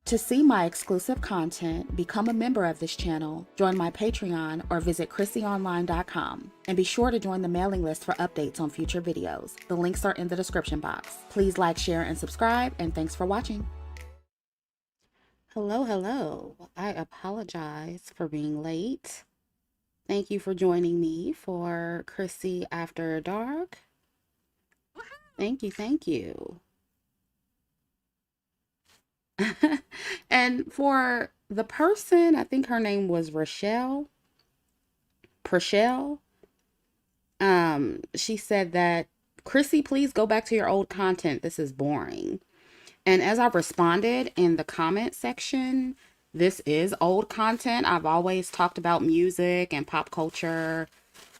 To see my exclusive content, become a member of this channel, join my Patreon, or visit ChrissieOnline.com. And be sure to join the mailing list for updates on future videos. The links are in the description box. Please like, share, and subscribe, and thanks for watching. Hello, hello. I apologize for being late. Thank you for joining me for Chrissie After Dark. Thank you, thank you. And for the person, I think her name was Rochelle, Prashelle. She said that, Chrissie, please go back to your old content. This is boring. And as I responded in the comment section, this is old content. I've always talked about music and pop culture.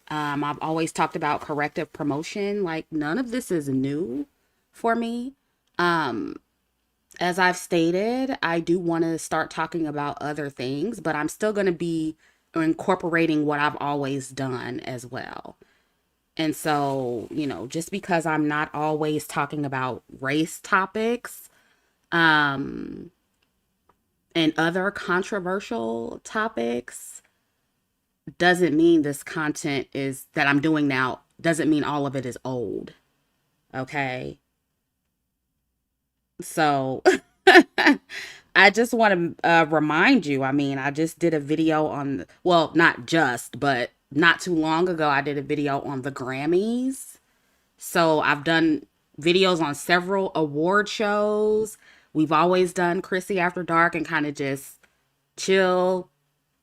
I've always talked about corrective promotion. Like, none of this is new for me. As I've stated, I do want to start talking about other things, but I'm still going to be incorporating what I've always done as well. And so, just because I'm not always talking about race topics, and other controversial topics doesn't mean this content is that I'm doing now, doesn't mean all of it is old. Okay. So I just want to remind you, I just did a video on, well, not just, but not too long ago, I did a video on the Grammys. So I've done videos on several award shows. We've always done Chrissie After Dark and kind of just chill,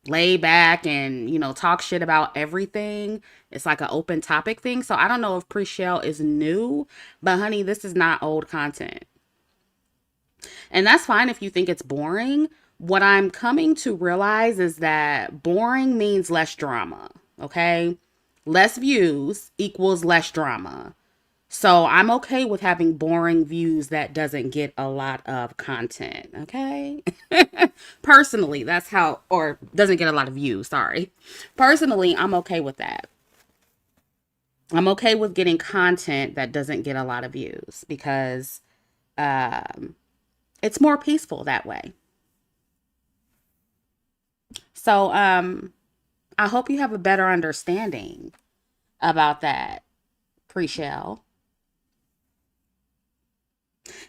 lay back and, talk shit about everything. It's like an open topic thing. So I don't know if Pre-Shell is new, but honey, this is not old content. And that's fine if you think it's boring. What I'm coming to realize is that boring means less drama, okay? Less views equals less drama. So I'm okay with having boring views that doesn't get a lot of content, okay? Personally, that's how, or doesn't get a lot of views, sorry. Personally, I'm okay with that. I'm okay with getting content that doesn't get a lot of views because it's more peaceful that way. So I hope you have a better understanding about that, Pre-Shell.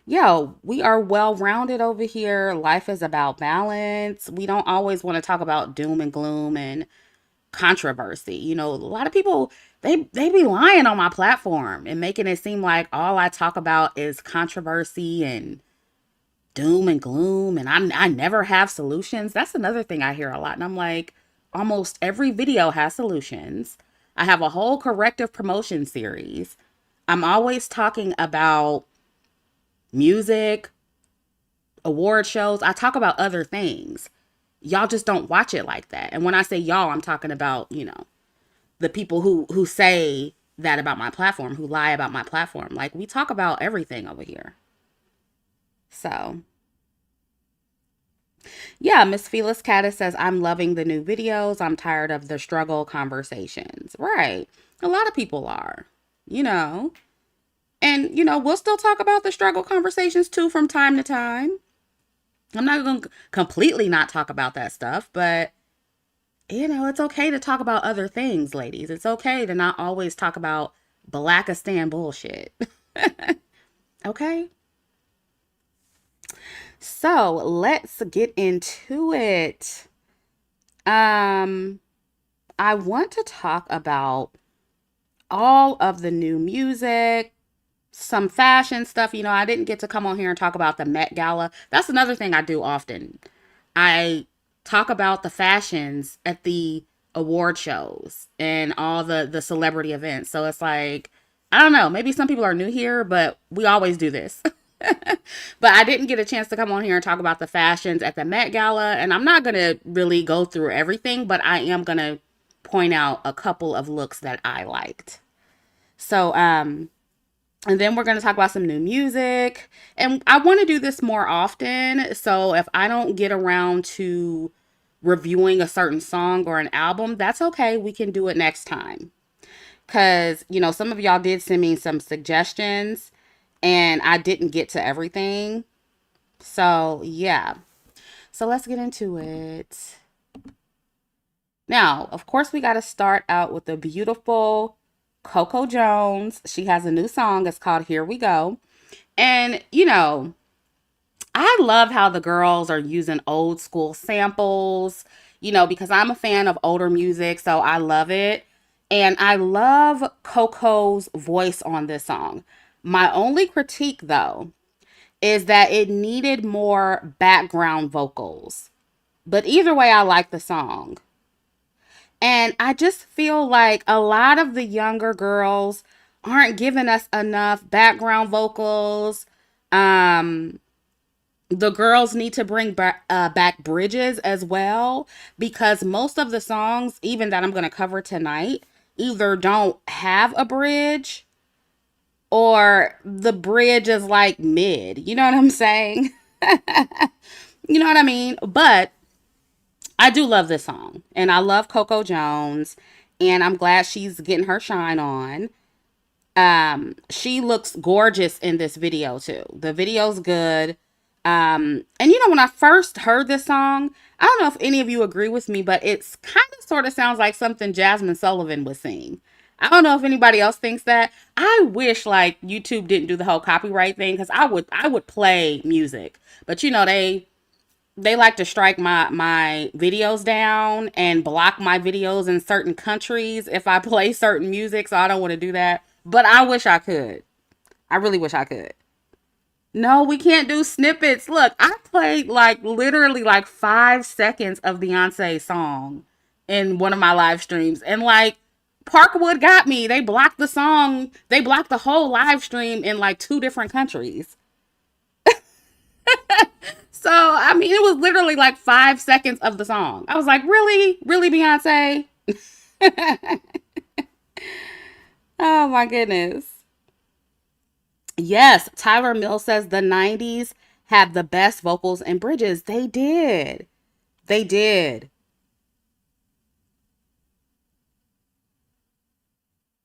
Yo, we are well-rounded over here. Life is about balance. We don't always want to talk about doom and gloom and controversy. A lot of people, they be lying on my platform and making it seem like all I talk about is controversy and doom and gloom and I never have solutions. That's another thing I hear a lot. And I'm like, almost every video has solutions. I have a whole corrective promotion series. I'm always talking about music, award shows. I talk about other things. Y'all just don't watch it like that. And when I say y'all, I'm talking about, the people who say that about my platform, who lie about my platform. Like, we talk about everything over here. So, yeah, Miss Felis Caddis says, I'm loving the new videos. I'm tired of the struggle conversations. Right. A lot of people are, And, we'll still talk about the struggle conversations too from time to time. I'm not going to completely not talk about that stuff, but, it's okay to talk about other things, ladies. It's okay to not always talk about Blackistan bullshit. Okay? So let's get into it. I want to talk about all of the new music, some fashion stuff. I didn't get to come on here and talk about the Met Gala. That's another thing I do often. I talk about the fashions at the award shows and all the celebrity events. So it's like, I don't know, maybe some people are new here, but we always do this. But I didn't get a chance to come on here and talk about the fashions at the Met Gala. And I'm not going to really go through everything, but I am going to point out a couple of looks that I liked. So, and then we're going to talk about some new music. And I want to do this more often. So if I don't get around to reviewing a certain song or an album, that's okay. We can do it next time. Because, some of y'all did send me some suggestions and I didn't get to everything. So, yeah. So let's get into it. Now, of course, we got to start out with the beautiful Coco Jones. She has a new song. It's called Here We Go. And, I love how the girls are using old school samples, because I'm a fan of older music, so I love it. And I love Coco's voice on this song. My only critique, though, is that it needed more background vocals. But either way, I like the song. And I just feel like a lot of the younger girls aren't giving us enough background vocals. Um, the girls need to bring back bridges as well, because most of the songs, even that I'm going to cover tonight, either don't have a bridge or the bridge is like mid. You know what I'm saying? You know what I mean? But I do love this song, and I love Coco Jones, and I'm glad she's getting her shine on. She looks gorgeous in this video too. The video's good. And when I first heard this song, I don't know if any of you agree with me, but it's kind of sort of sounds like something Jasmine Sullivan would sing. I don't know if anybody else thinks that. I wish like YouTube didn't do the whole copyright thing, because I would play music. But they like to strike my videos down and block my videos in certain countries if I play certain music, so I don't want to do that. But I wish I could. I really wish I could. No, we can't do snippets. Look, I played like literally like 5 seconds of Beyonce's song in one of my live streams, and like Parkwood got me. They blocked the song. They blocked the whole live stream in like two different countries. So, I mean, it was literally like 5 seconds of the song. I was like, really? Really, Beyonce? Oh my goodness. Yes, Tyler Mills says the 90s had the best vocals and bridges. They did. They did.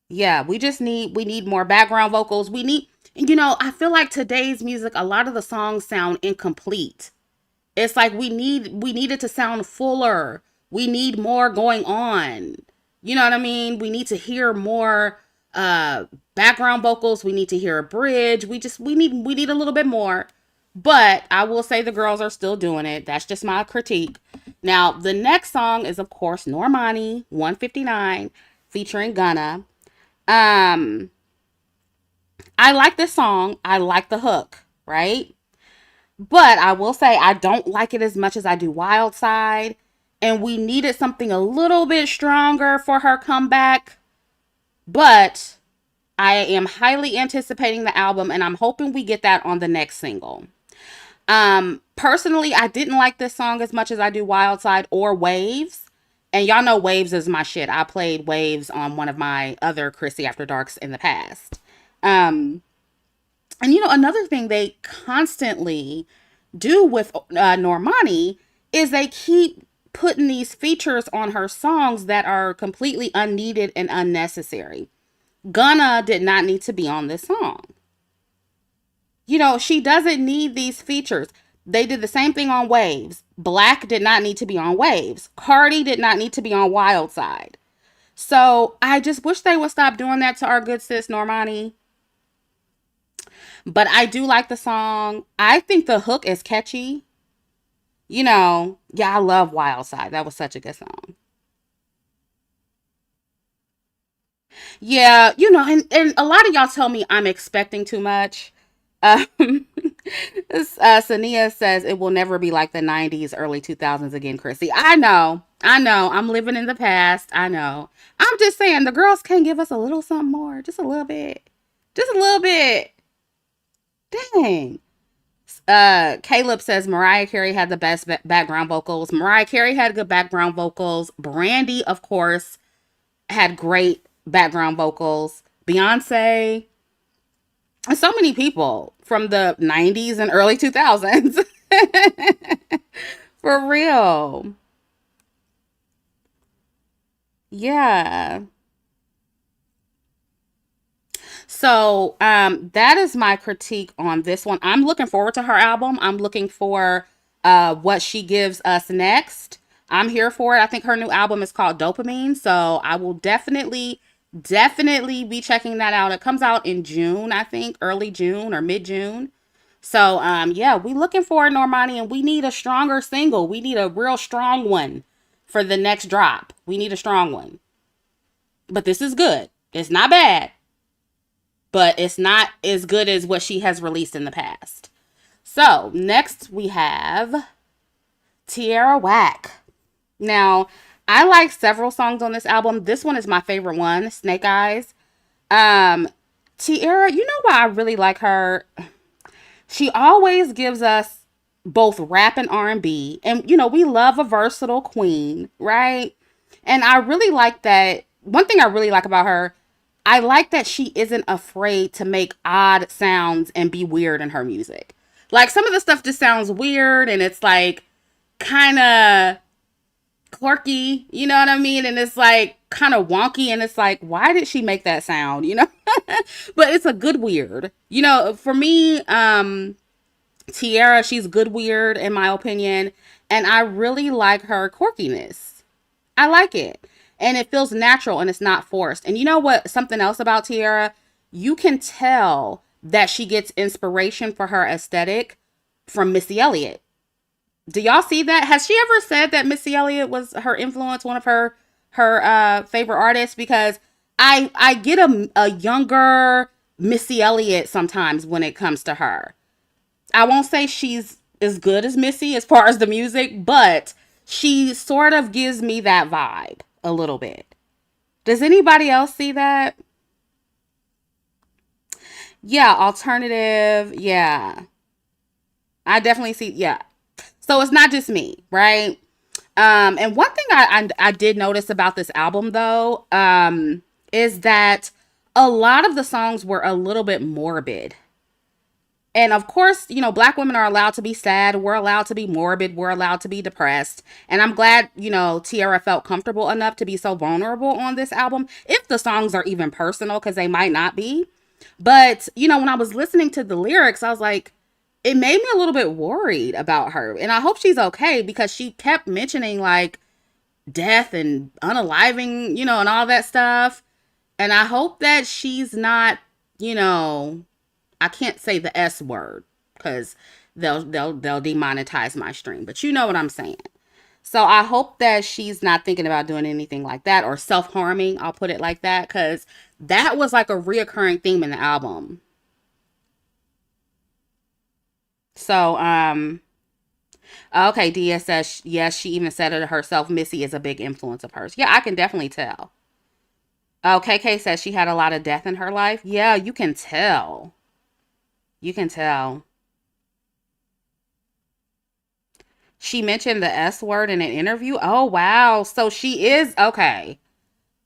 Yeah, we need more background vocals. I feel like today's music, a lot of the songs sound incomplete. It's like we need it to sound fuller. We need more going on. You know what I mean? We need to hear more background vocals. We need to hear a bridge. We need a little bit more. But I will say the girls are still doing it. That's just my critique. Now, the next song is of course Normani 159 featuring Gunna. Um I like this song. I like the hook, right? But I will say I don't like it as much as I do Wild Side. And we needed something a little bit stronger for her comeback. But I am highly anticipating the album, and I'm hoping we get that on the next single. Personally, I didn't like this song as much as I do Wild Side or Waves. And y'all know Waves is my shit. I played Waves on one of my other Chrissy After Darks in the past. Um, and another thing they constantly do with Normani is they keep putting these features on her songs that are completely unneeded and unnecessary. Gunna did not need to be on this song. She doesn't need these features. They did the same thing on Waves. Black did not need to be on Waves. Cardi did not need to be on Wild Side. So I just wish they would stop doing that to our good sis Normani. But I do like the song. I think the hook is catchy. Yeah, I love Wild Side. That was such a good song. Yeah, and a lot of y'all tell me I'm expecting too much. Um, Sania says it will never be like the 90s, early 2000s again, Chrissy. I know. I know. I'm living in the past. I know. I'm just saying the girls can give us a little something more. Just a little bit. Just a little bit. Dang. Caleb says Mariah Carey had the best background vocals. Mariah Carey had good background vocals. Brandy, of course, had great background vocals. Beyonce, and so many people from the 90s and early 2000s. For real. Yeah. So that is my critique on this one. I'm looking forward to her album. I'm looking for What she gives us next, I'm here for it. I think her new album is called Dopamine, so I will definitely be checking that out. It comes out in June, I think, early June or mid June. So yeah, we looking for it, Normani, and we need a stronger single. We need a real strong one for the next drop. We need a strong one. But this is good. It's not bad, but it's not as good as what she has released in the past. So next we have Tierra Whack. Now, I like several songs on this album. This one is my favorite one, Snake Eyes. Um, Tierra, you know why I really like her? She always gives us both rap and R&B. And you know, we love a versatile queen, right? And I really like that. One thing I really like about her, I like that she isn't afraid to make odd sounds and be weird in her music. Like some of the stuff just sounds weird and it's like kind of quirky, you know what I mean? And it's like kind of wonky and it's like, why did she make that sound, you know? But it's a good weird. You know, for me, Tierra, she's good weird in my opinion, and I really like her quirkiness. I like it. And it feels natural and it's not forced. And you know what? Something else about Tierra, you can tell that she gets inspiration for her aesthetic from Missy Elliott. Do y'all see that? Has she ever said that Missy Elliott was her influence, one of her favorite artists? Because I get a younger Missy Elliott sometimes when it comes to her. I won't say she's as good as Missy as far as the music, but she sort of gives me that vibe a little bit. Does anybody else see that? Yeah, alternative. Yeah, I definitely see. Yeah. So it's not just me, right? And one thing I did notice about this album though, is that a lot of the songs were a little bit morbid. And of course, you know, black women are allowed to be sad. We're allowed to be morbid. We're allowed to be depressed. And I'm glad, you know, Tierra felt comfortable enough to be so vulnerable on this album. If the songs are even personal, because they might not be. But, you know, when I was listening to the lyrics, I was like, it made me a little bit worried about her. And I hope she's okay because she kept mentioning like death and unaliving, you know, and all that stuff. And I hope that she's not, you know, I can't say the S word because they'll demonetize my stream. But you know what I'm saying. So I hope that she's not thinking about doing anything like that or self-harming. I'll put it like that because that was like a reoccurring theme in the album. So okay, Dia says yes. She even said it herself. Missy is a big influence of hers. Yeah, I can definitely tell. Oh, KK says she had a lot of death in her life. Yeah, you can tell. You can tell. She mentioned the S word in an interview. Oh, wow. So she is okay.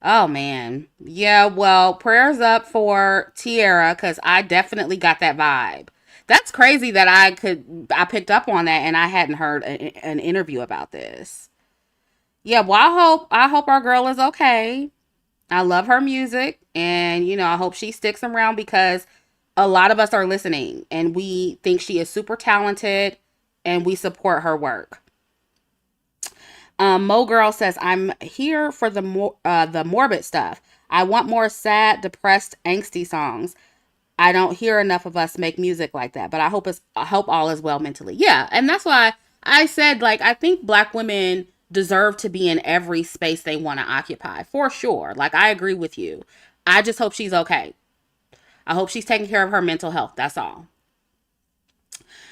Oh, man. Yeah, well, prayers up for Tierra because I definitely got that vibe. That's crazy that I picked up on that and I hadn't heard an interview about this. Yeah, well, I hope our girl is okay. I love her music and you know, I hope she sticks around because a lot of us are listening and we think she is super talented and we support her work. Mo Girl says, I'm here for the morbid stuff. I want more sad, depressed, angsty songs. I don't hear enough of us make music like that, but I hope all is well mentally. Yeah, and that's why I said like I think black women deserve to be in every space they want to occupy for sure. Like I agree with you. I just hope she's okay. I hope she's taking care of her mental health. That's all.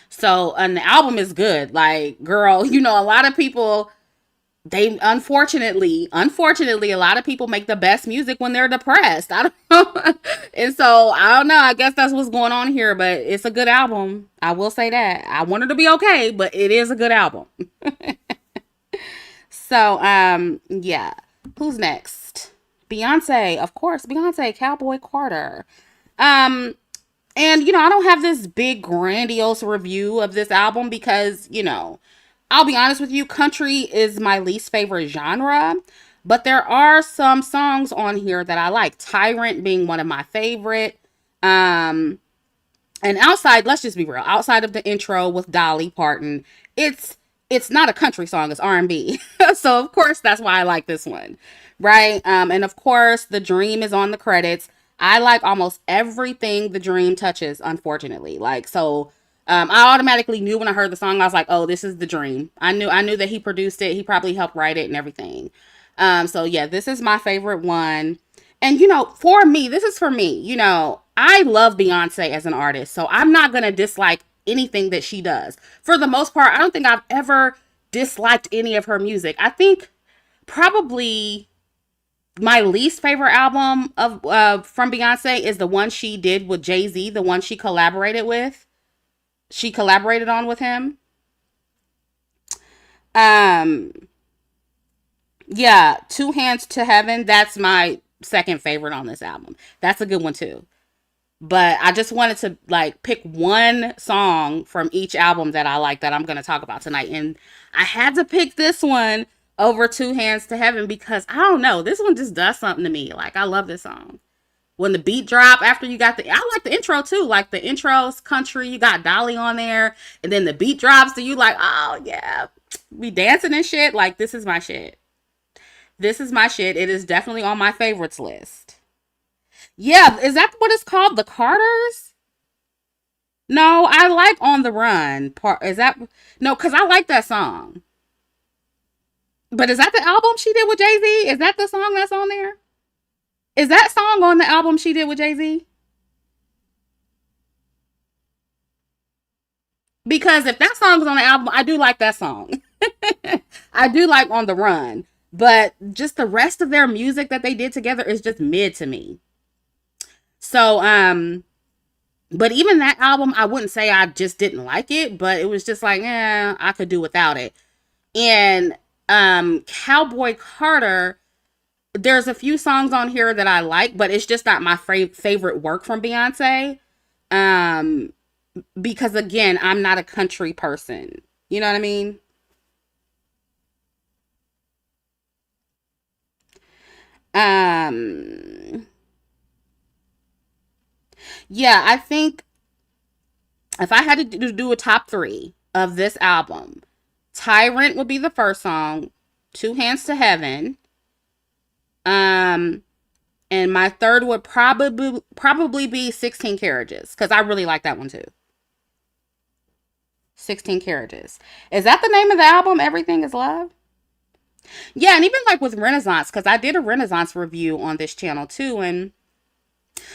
So, and the album is good. Like, girl, you know, a lot of people they unfortunately a lot of people make the best music when they're depressed. I don't know. And so I don't know, I guess that's what's going on here, but it's a good album. I will say that. I want her to be okay, but it is a good album. So yeah, who's next? Beyonce, of course. Beyonce, Cowboy Carter. um and, you know, I don't have this big grandiose review of this album because, you know, I'll be honest with you, country is my least favorite genre. But there are some songs on here that I like. Tyrant being one of my favorite. Um, And outside, let's just be real. Outside of the intro with Dolly Parton, it's it's not a country song. It's R&B. So of course that's why I like this one, right? And of course the Dream is on the credits. I like almost everything the Dream touches. Unfortunately, like so. I automatically knew when I heard the song. I was like, "Oh, this is the Dream." I knew that he produced it. He probably helped write it and everything. So yeah, this is my favorite one. And for me, this is for me. I love Beyonce as an artist, so I'm not gonna dislike anything that she does. For the most part, I don't think I've ever disliked any of her music. I think probably my least favorite album of from Beyonce is the one she did with Jay-Z, the one she collaborated with. She collaborated on with him. Um, yeah, Two Hands to Heaven. That's my second favorite on this album. That's a good one too. But I just wanted to like pick one song from each album that I like that I'm going to talk about tonight. And I had to pick this one over Two Hands to Heaven because I don't know, this one just does something to me. Like I love this song. When the beat drop after you got I like the intro too. Like the intro's country, you got Dolly on there, and then the beat drops, so you like, oh yeah, be dancing and shit. Like this is my shit. This is my shit. It is definitely on my favorites list. Yeah, is that what it's called? The Carters? No, I like On the Run. Part is that no, because I like that song. But is that the album she did with Jay Z? Is that the song that's on there? Is that song on the album she did with Jay Z? Because if that song is on the album, I do like that song. I do like On the Run. But just the rest of their music that they did together is just mid to me. So, but even that album, I wouldn't say I just didn't like it, but it was just like, I could do without it. And Cowboy Carter, there's a few songs on here that I like, but it's just not my favorite work from Beyonce. Um, because again, I'm not a country person. You know what I mean? Um, yeah, I think if I had to do a top three of this album, Tyrant would be the first song, Two Hands to Heaven. Um, and my third would probably be 16 Carriages because I really like that one too. 16 Carriages. Is that the name of the album? Everything is Love? Yeah, and even like with Renaissance, because I did a Renaissance review on this channel too, and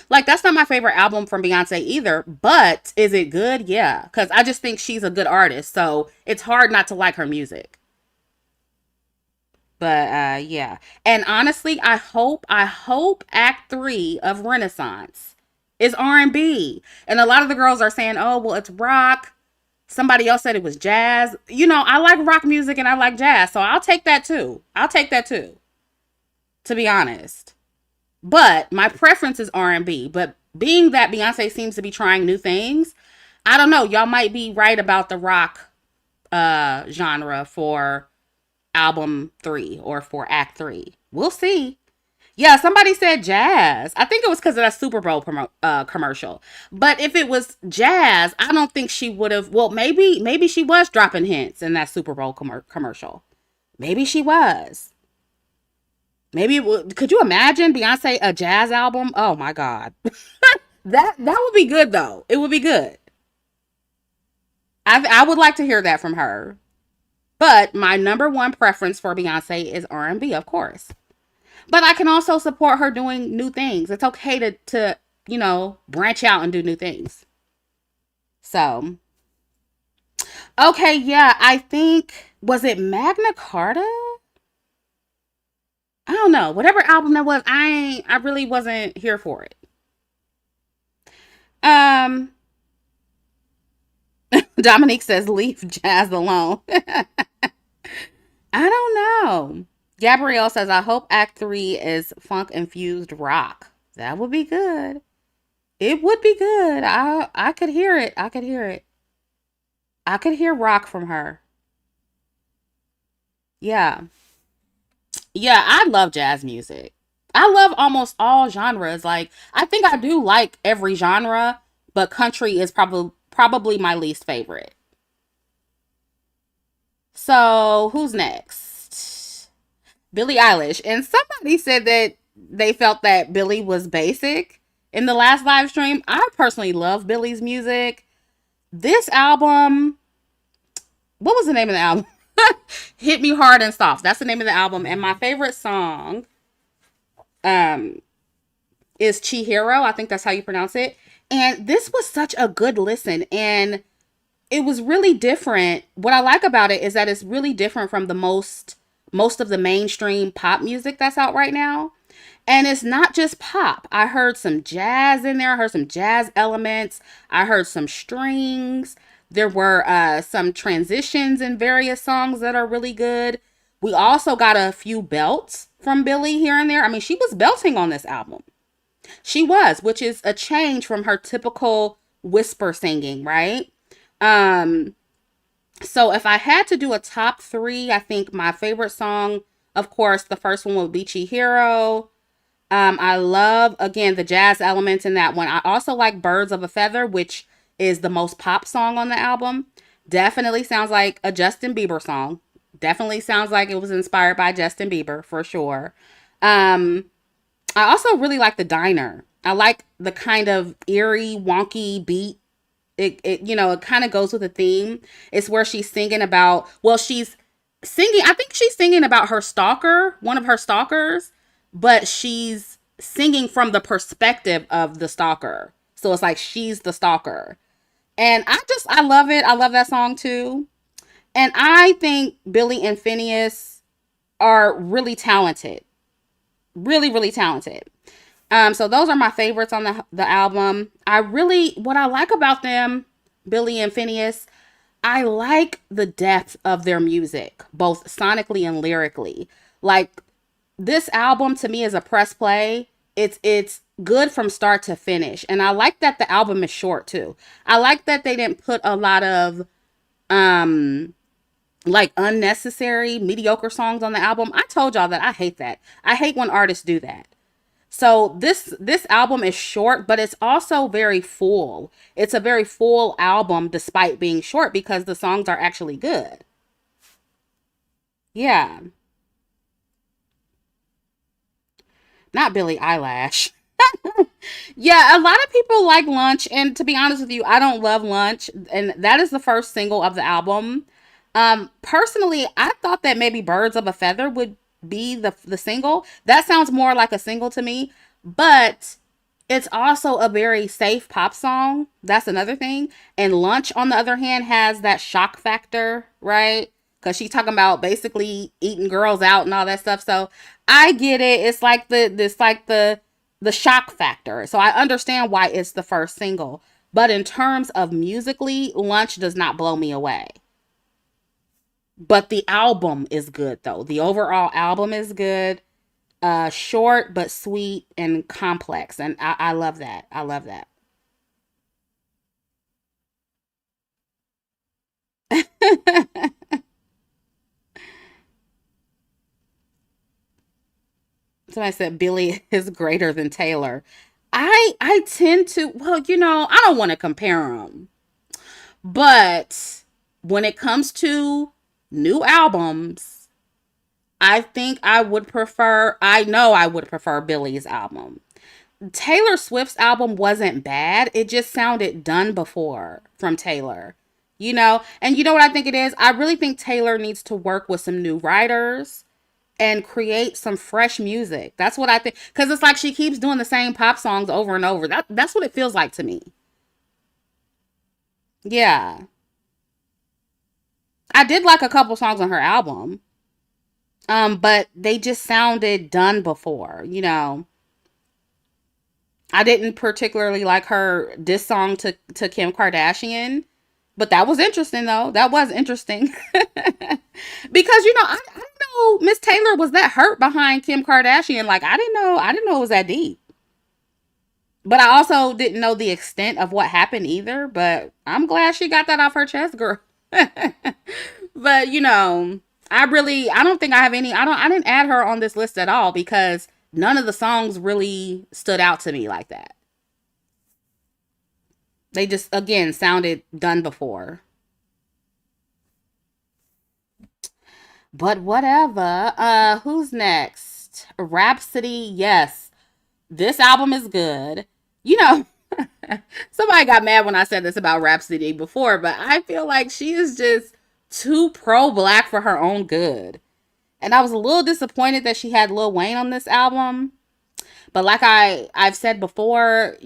like that's not my favorite album from Beyonce either, but is it good? Yeah, because I just think she's a good artist, so it's hard not to like her music. But yeah. And honestly, I hope Act 3 of Renaissance is R&B. And a lot of the girls are saying, "Oh, well, it's rock." Somebody else said it was jazz. I like rock music and I like jazz, so I'll take that too. I'll take that too, to be honest. But my preference is R&B. But being that Beyonce seems to be trying new things, I don't know. Y'all might be right about the rock genre for album 3 or for act 3. We'll see. Yeah, somebody said jazz. I think it was because of that Super Bowl commercial. But if it was jazz, I don't think she would have. Well, maybe she was dropping hints in that Super Bowl commercial. Maybe she was. Could you imagine Beyonce a jazz album? Oh my god, that would be good though. It would be good. I would like to hear that from her. But my number one preference for Beyonce is R&B, of course. But I can also support her doing new things. It's okay to branch out and do new things. So, okay, yeah, I think was it Magna Carta? I don't know. Whatever album that was, I really wasn't here for it. Um Dominique says leave jazz alone. I don't know. Gabrielle says I hope Act 3 is funk infused rock. That would be good. It would be good. I could hear it. I could hear it. I could hear rock from her. Yeah. Yeah, I love jazz music. I love almost all genres. Like, I think I do like every genre, but country is probably my least favorite. So who's next? Billie Eilish. And somebody said that they felt that Billie was basic in the last live stream. I personally love Billie's music. This album, what was the name of the album? Hit Me Hard and Soft. That's the name of the album. And my favorite song um is Chihiro. I think that's how you pronounce it. And this was such a good listen. And it was really different. What I like about it is that it's really different from the most of the mainstream pop music that's out right now. And it's not just pop. I heard some jazz in there. I heard some jazz elements. I heard some strings. There were some transitions in various songs that are really good. We also got a few belts from Billie here and there. I mean, she was belting on this album. She was, which is a change from her typical whisper singing, right? Um, so if I had to do a top three, I think my favorite song, of course, the first one would be Chihiro. I love again the jazz elements in that one. I also like Birds of a Feather, which is the most pop song on the album. Definitely sounds like a Justin Bieber song. Definitely sounds like it was inspired by Justin Bieber for sure. Um, I also really like the diner. I like the kind of eerie, wonky beat. It kind of goes with the theme. It's where she's singing about, well, she's singing, I think she's singing about her stalker, one of her stalkers, but she's singing from the perspective of the stalker. So it's like she's the stalker. And I love it. I love that song too. And I think Billy and Phineas are really talented. Really, really talented. So those are my favorites on the album. What I like about them, Billy and Phineas, I like the depth of their music, both sonically and lyrically. Like this album to me is a press play. It's good from start to finish, and I like that the album is short too. I like that they didn't put a lot of um like unnecessary mediocre songs on the album. I told y'all that I hate that. I hate when artists do that. So this album is short, but it's also very full. It's a very full album despite being short because the songs are actually good. Yeah, not Billie Eilish. Yeah, a lot of people like Lunch, and to be honest with you, I don't love Lunch, and that is the first single of the album. Personally, I thought that maybe Birds of a Feather would be the single. That sounds more like a single to me, but it's also a very safe pop song. That's another thing. And Lunch, on the other hand, has that shock factor, right? Because she's talking about basically eating girls out and all that stuff. So I get it. It's like the shock factor. So I understand why it's the first single. But in terms of musically, Lunch does not blow me away. But the album is good though. The overall album is good. Short but sweet and complex. And I love that. I love that. Somebody said Billy is greater than Taylor. I tend to, well, I don't want to compare them. But when it comes to new albums, I know I would prefer Billy's album. Taylor Swift's album wasn't bad. It just sounded done before from Taylor. And you know what I think it is? I really think Taylor needs to work with some new writers and create some fresh music. That's what I think. Because it's like she keeps doing the same pop songs over and over. That's what it feels like to me. Yeah. I did like a couple songs on her album. But they just sounded done before. I didn't particularly like her diss song to Kim Kardashian, but that was interesting though. That was interesting. Because I didn't know Miss Taylor was that hurt behind Kim Kardashian. Like I didn't know it was that deep. But I also didn't know the extent of what happened either. But I'm glad she got that off her chest, girl. But I don't think I have any. I didn't add her on this list at all because none of the songs really stood out to me like that. They just again sounded done before. But whatever. Who's next? Rhapsody. Yes. This album is good. You know, somebody got mad when I said this about Rhapsody before, but I feel like she is just too pro black for her own good. And I was a little disappointed that she had Lil Wayne on this album. But like I've said before,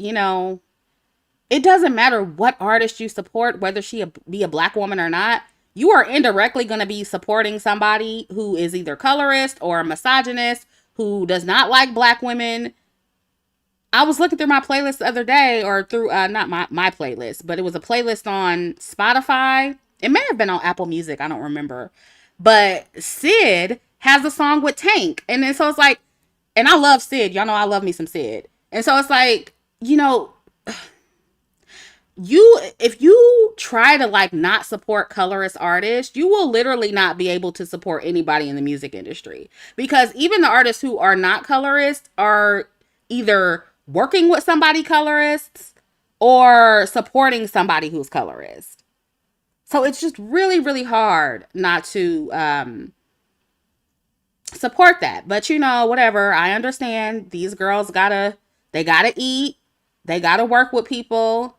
it doesn't matter what artist you support, whether be a black woman or not. You are indirectly going to be supporting somebody who is either colorist or a misogynist, who does not like black women. I was looking through my playlist the other day, or through not my playlist, but it was a playlist on Spotify. It may have been on Apple Music, I don't remember. But Sid has a song with Tank, and then so it's like, and I love Sid. Y'all know I love me some Sid, and so it's like, if you try to like not support colorist artists, you will literally not be able to support anybody in the music industry, because even the artists who are not colorists are either working with somebody colorists or supporting somebody who's colorist. So it's just really, really hard not to support that. But whatever. I understand these girls they gotta eat, they gotta work with people,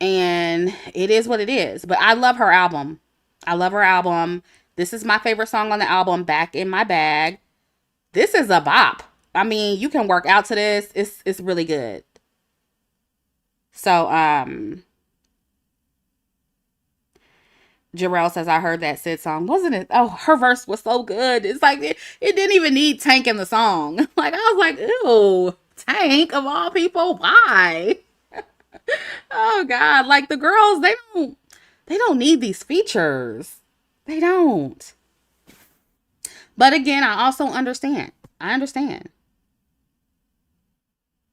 and it is what it is. But I love her album. I love her album. This is my favorite song on the album, Back in My Bag. This is a bop. I mean, you can work out to this. It's really good. So, Jarrell says, I heard that Sid song. Wasn't it? Oh, her verse was so good. It's like, it didn't even need Tank in the song. Like, I was like, ew, Tank of all people, why? Oh God. Like, the girls, they don't need these features. They don't. But again, I also understand. I understand.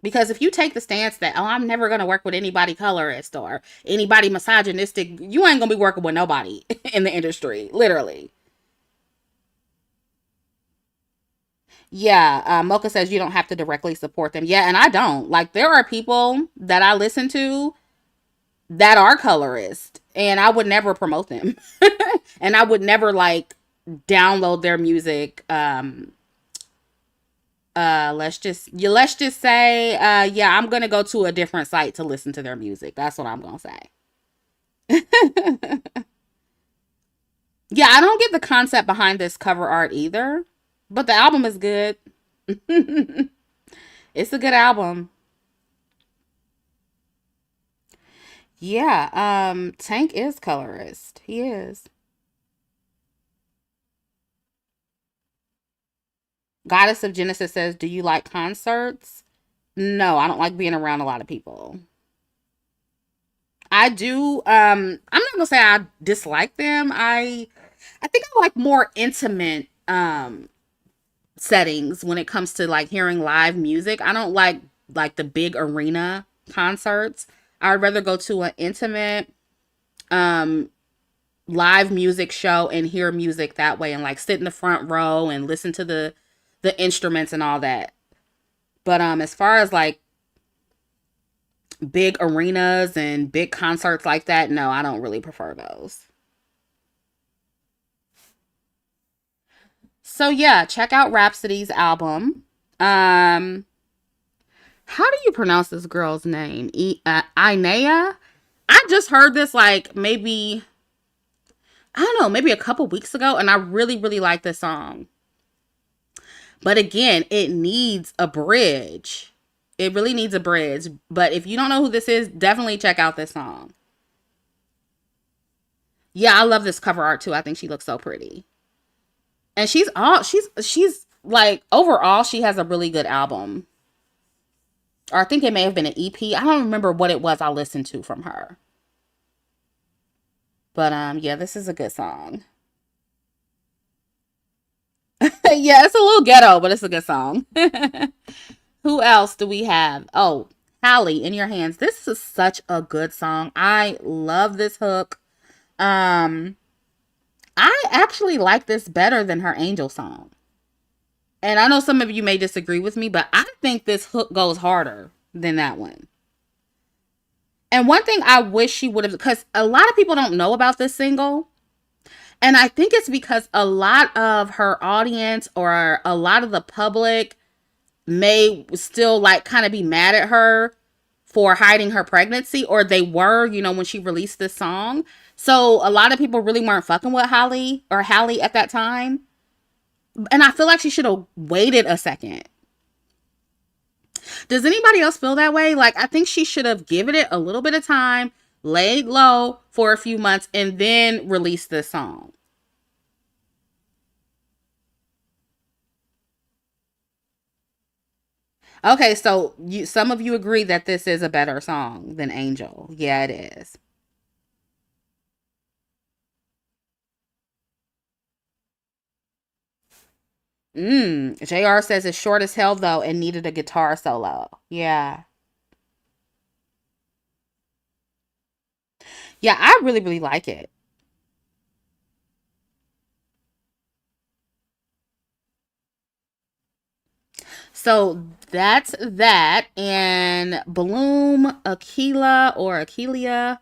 Because if you take the stance that, oh, I'm never going to work with anybody colorist or anybody misogynistic, you ain't going to be working with nobody in the industry, literally. Yeah, Mocha says you don't have to directly support them. Yeah, and I don't. Like, there are people that I listen to that are colorist, and I would never promote them. And I would never, like, download their music. Let's just say, yeah, I'm gonna go to a different site to listen to their music. That's what I'm gonna say. Yeah, I don't get the concept behind this cover art either, but the album is good. It's a good album. Yeah, Tank is colorist. He is. Goddess of Genesis says, do you like concerts? No, I don't like being around a lot of people. I do. I'm not gonna say I dislike them. I think I like more intimate settings when it comes to like hearing live music. I don't like the big arena concerts. I'd rather go to an intimate um live music show and hear music that way, and like sit in the front row and listen to the instruments and all that. But as far as like big arenas and big concerts like that, no, I don't really prefer those. So yeah, check out Rhapsody's album. Um, how do you pronounce this girl's name? Inea? I just heard this like maybe, I don't know, maybe a couple weeks ago, and I really, really like this song. But again, it needs a bridge. It really needs a bridge. But if you don't know who this is, definitely check out this song. Yeah, I love this cover art too. I think she looks so pretty. And she's like, overall she has a really good album. Or I think it may have been an EP. I don't remember what it was I listened to from her. But yeah, this is a good song. Yeah, it's a little ghetto, but it's a good song. Who else do we have? Oh, Hallie, In Your Hands. This is such a good song. I love this hook. Um, I actually like this better than her Angel song. And I know some of you may disagree with me, but I think this hook goes harder than that one. And one thing I wish she would have, because a lot of people don't know about this single. And I think it's because a lot of her audience or a lot of the public may still like kind of be mad at her for hiding her pregnancy, or they were, when she released this song. So a lot of people really weren't fucking with Holly or Halle at that time. And I feel like she should have waited a second. Does anybody else feel that way? Like, I think she should have given it a little bit of time, laid low for a few months, and then released this song. Okay, so some of you agree that this is a better song than Angel. Yeah, it is. JR says it's short as hell though and needed a guitar solo. Yeah. Yeah, I really, really like it. So that's that. And Bloom, Aquila or Aquilia.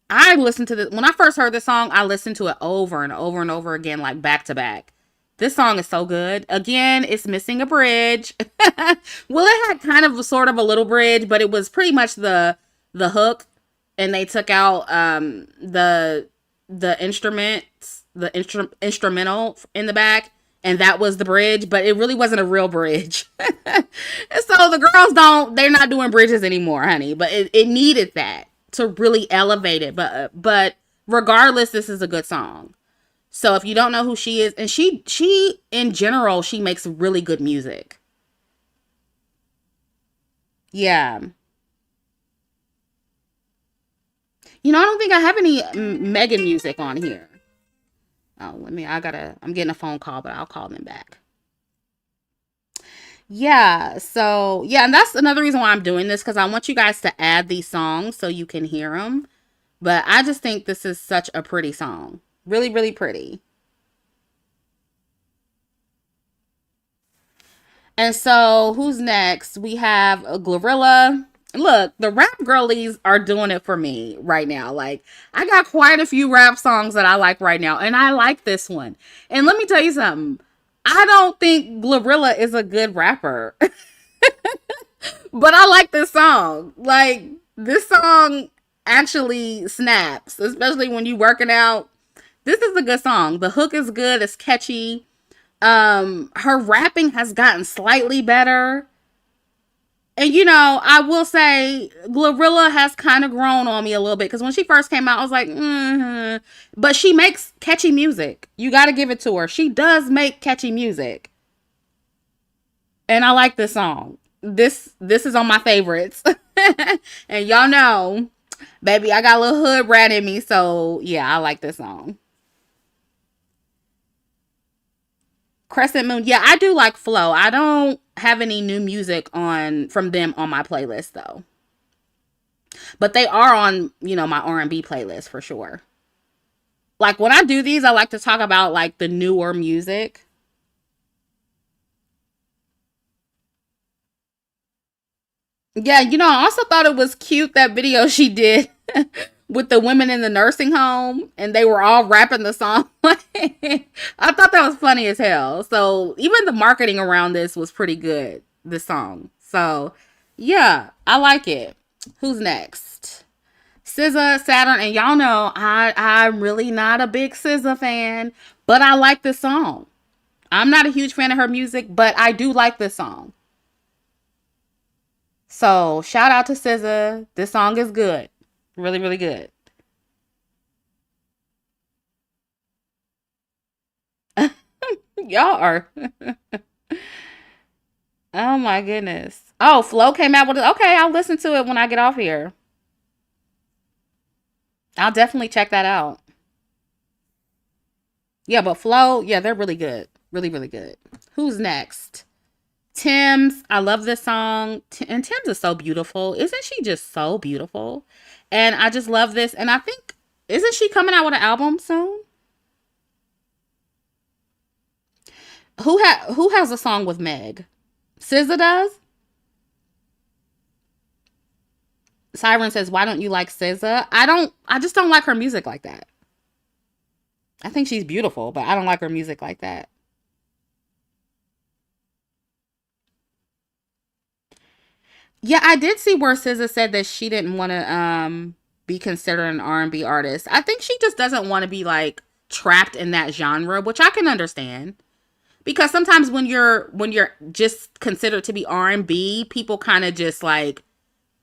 I listened to this when I first heard this song, I listened to it over and over and over again, like back to back. This song is so good. Again, it's missing a bridge. Well, it had kind of a sort of a little bridge, but it was pretty much the hook, and they took out the instruments, instrumental in the back, and that was the bridge, but it really wasn't a real bridge. So the girls they're not doing bridges anymore, honey, but it needed that to really elevate it. But regardless, this is a good song. So if you don't know who she is, and she in general, she makes really good music. Yeah. I don't think I have any Megan music on here. Oh, I'm getting a phone call, but I'll call them back. Yeah, so yeah, and that's another reason why I'm doing this, because I want you guys to add these songs so you can hear them. But I just think this is such a pretty song. Really, really pretty. And so, who's next? We have a Glorilla. Look, the rap girlies are doing it for me right now. Like, I got quite a few rap songs that I like right now, and I like this one. And let me tell you something. I don't think Glorilla is a good rapper, but I like this song. Like, this song actually snaps, especially when you working out. This is a good song. The hook is good. It's catchy. Her rapping has gotten slightly better. And I will say Glorilla has kind of grown on me a little bit, because when she first came out, I was like, but she makes catchy music. You got to give it to her. She does make catchy music, and I like this song. This is on my favorites, and y'all know, baby, I got a little hood rat in me, so yeah, I like this song. Crescent Moon. Yeah, I do like Flow. I don't have any new music on from them on my playlist though. But they are on, my R&B playlist for sure. Like when I do these, I like to talk about like the newer music. Yeah, I also thought it was cute that video she did with the women in the nursing home, and they were all rapping the song. I thought that was funny as hell. So even the marketing around this was pretty good, this song. So yeah, I like it. Who's next? SZA, Saturn, and y'all know I'm really not a big SZA fan, but I like this song. I'm not a huge fan of her music, but I do like this song. So shout out to SZA. This song is good. Really, really good. Y'all are. Oh my goodness. Oh, Flo came out with it. Okay, I'll listen to it when I get off here. I'll definitely check that out. Yeah, but Flo, yeah, they're really good. Really, really good. Who's next? Tim's. I love this song. And Tim's is so beautiful. Isn't she just so beautiful? And I just love this. And I think, isn't she coming out with an album soon? Who has a song with Meg? SZA does? Siren says, "Why don't you like SZA?" I just don't like her music like that. I think she's beautiful, but I don't like her music like that. Yeah, I did see where SZA said that she didn't want to be considered an R&B artist. I think she just doesn't want to be like trapped in that genre, which I can understand. Because sometimes when you're just considered to be R&B, people kind of just like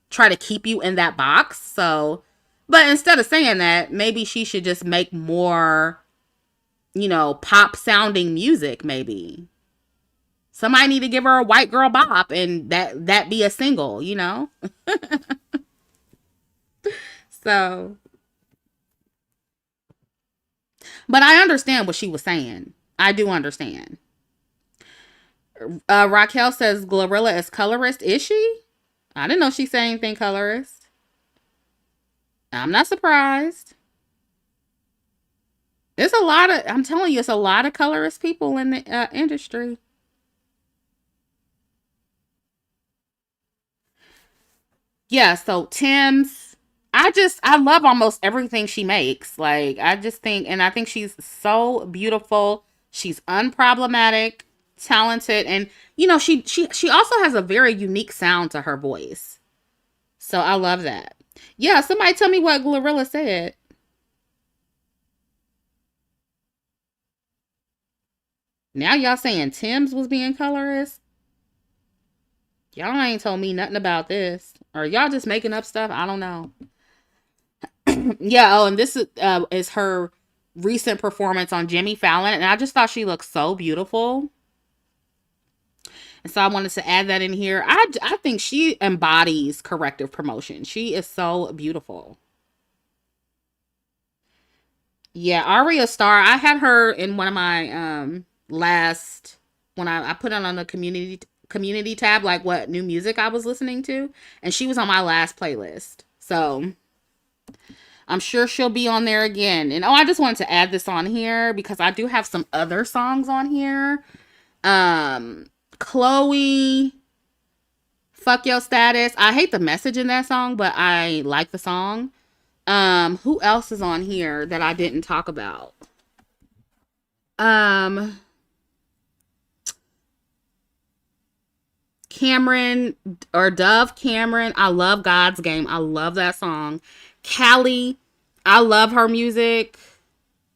try to keep you in that box. So, but instead of saying that, maybe she should just make more, pop sounding music maybe. Somebody need to give her a white girl bop and that be a single. So, but I understand what she was saying. I do understand. Raquel says Glorilla is colorist. Is she? I didn't know she said anything colorist. I'm not surprised. It's a lot of, I'm telling you, it's a lot of colorist people in the industry. Yeah, so Tim's, I love almost everything she makes. Like, I just think, and I think she's so beautiful. She's unproblematic, talented, and, she also has a very unique sound to her voice. So I love that. Yeah, somebody tell me what Glorilla said. Now y'all saying Tim's was being colorist? Y'all ain't told me nothing about this. Or y'all just making up stuff? I don't know. Yeah, oh, and this is her recent performance on Jimmy Fallon, and I just thought she looked so beautiful. And so I wanted to add that in here. I think she embodies corrective promotion. She is so beautiful. Yeah, Aria Star. I had her in one of my last when I put it on the community tab, like what new music I was listening to, and she was on my last playlist. So I'm sure she'll be on there again. And I just wanted to add this on here because I do have some other songs on here. Chloe, Fuck Your Status. I hate the message in that song, but I like the song. Who else is on here that I didn't talk about? Um, Cameron or Dove Cameron. I love God's Game. I love that song. Callie, I love her music.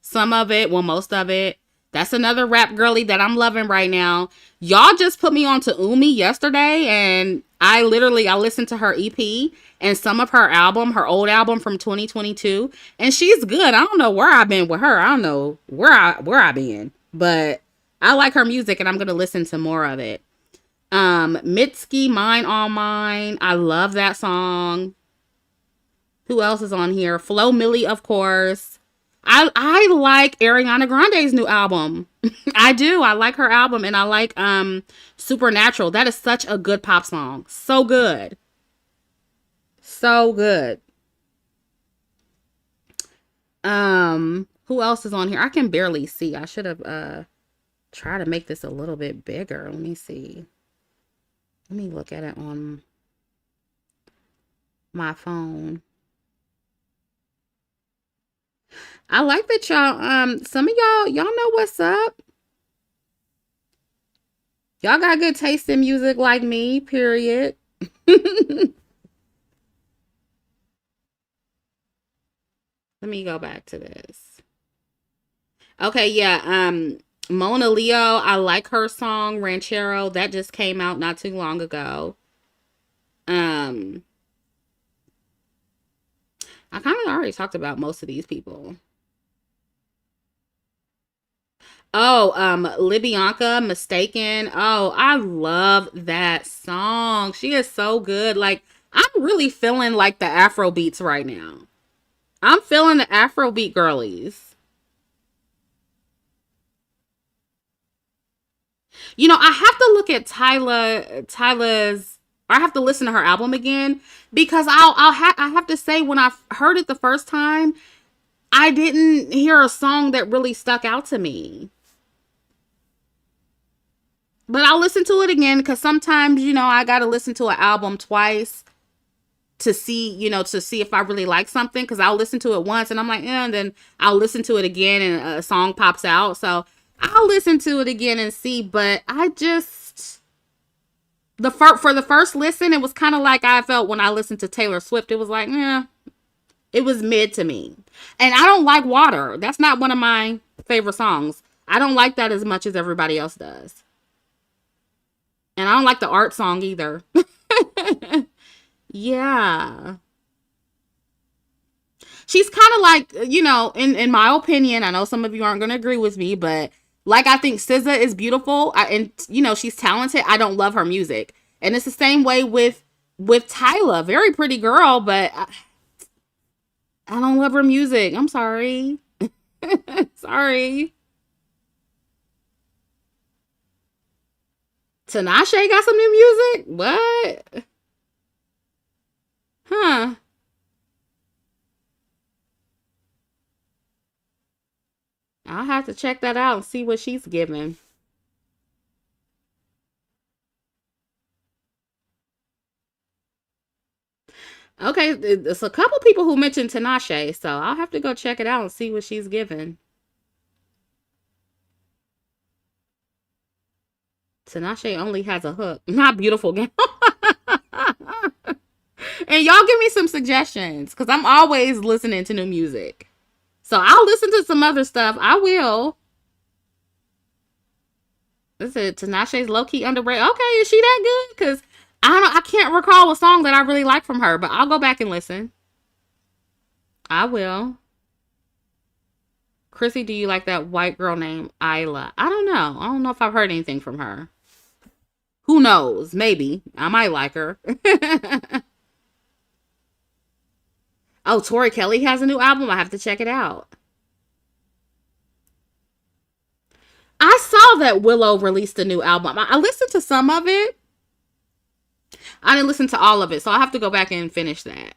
Some of it, well, most of it. That's another rap girly that I'm loving right now. Y'all just put me on to Umi yesterday, and I listened to her EP and some of her old album from 2022, and she's good. I don't know where I've been with her. I don't know where I've been, but I like her music, and I'm gonna listen to more of it. Mitski, Mine All Mine. I love that song. Who else is on here? Flo Millie, of course. I like Ariana Grande's new album. I do. I like her album, and I like Supernatural. That is such a good pop song. So good. So good. Who else is on here? I can barely see. I should have tried to make this a little bit bigger. Let me see. Let me look at it on my phone. I like that y'all some of y'all know what's up. Y'all got good taste in music like me, period. Let me go back to this. Okay, yeah, Mona Leo, I like her song Ranchero. That just came out not too long ago. Um I kind of already talked about most of these people. Oh, Libyanka, Mistaken. Oh, I love that song. She is so good. Like, I'm really feeling like the Afro beats right now. I'm feeling the Afrobeat girlies. I have to look at Tyla's or I have to listen to her album again because I have to say when I heard it the first time, I didn't hear a song that really stuck out to me. But I'll listen to it again because sometimes, I got to listen to an album twice to see, to see if I really like something, because I'll listen to it once and I'm like, and then I'll listen to it again and a song pops out. So I'll listen to it again and see. But I just for the first listen, it was kind of like I felt when I listened to Taylor Swift. It was like, it was mid to me. And I don't like Water. That's not one of my favorite songs. I don't like that as much as everybody else does. And I don't like the art song either. Yeah. She's kind of like, in my opinion, I know some of you aren't going to agree with me, but like, I think SZA is beautiful, and she's talented. I don't love her music. And it's the same way with Tyla. Very pretty girl, but I don't love her music. I'm sorry. Sorry. Tinashe got some new music? What? Huh. I'll have to check that out and see what she's giving. Okay, it's a couple people who mentioned Tinashe, so I'll have to go check it out and see what she's giving. Tinashe only has a hook. Not beautiful game. And y'all give me some suggestions, because I'm always listening to new music. So I'll listen to some other stuff. I will. This is Tinashe's low key underrated. Okay, is she that good? Because I can't recall a song that I really like from her, but I'll go back and listen. I will. Chrissy, do you like that white girl named Isla? I don't know. I don't know if I've heard anything from her. Who knows? Maybe. I might like her. Oh, Tori Kelly has a new album. I have to check it out. I saw that Willow released a new album. I listened to some of it. I didn't listen to all of it, so I have to go back and finish that.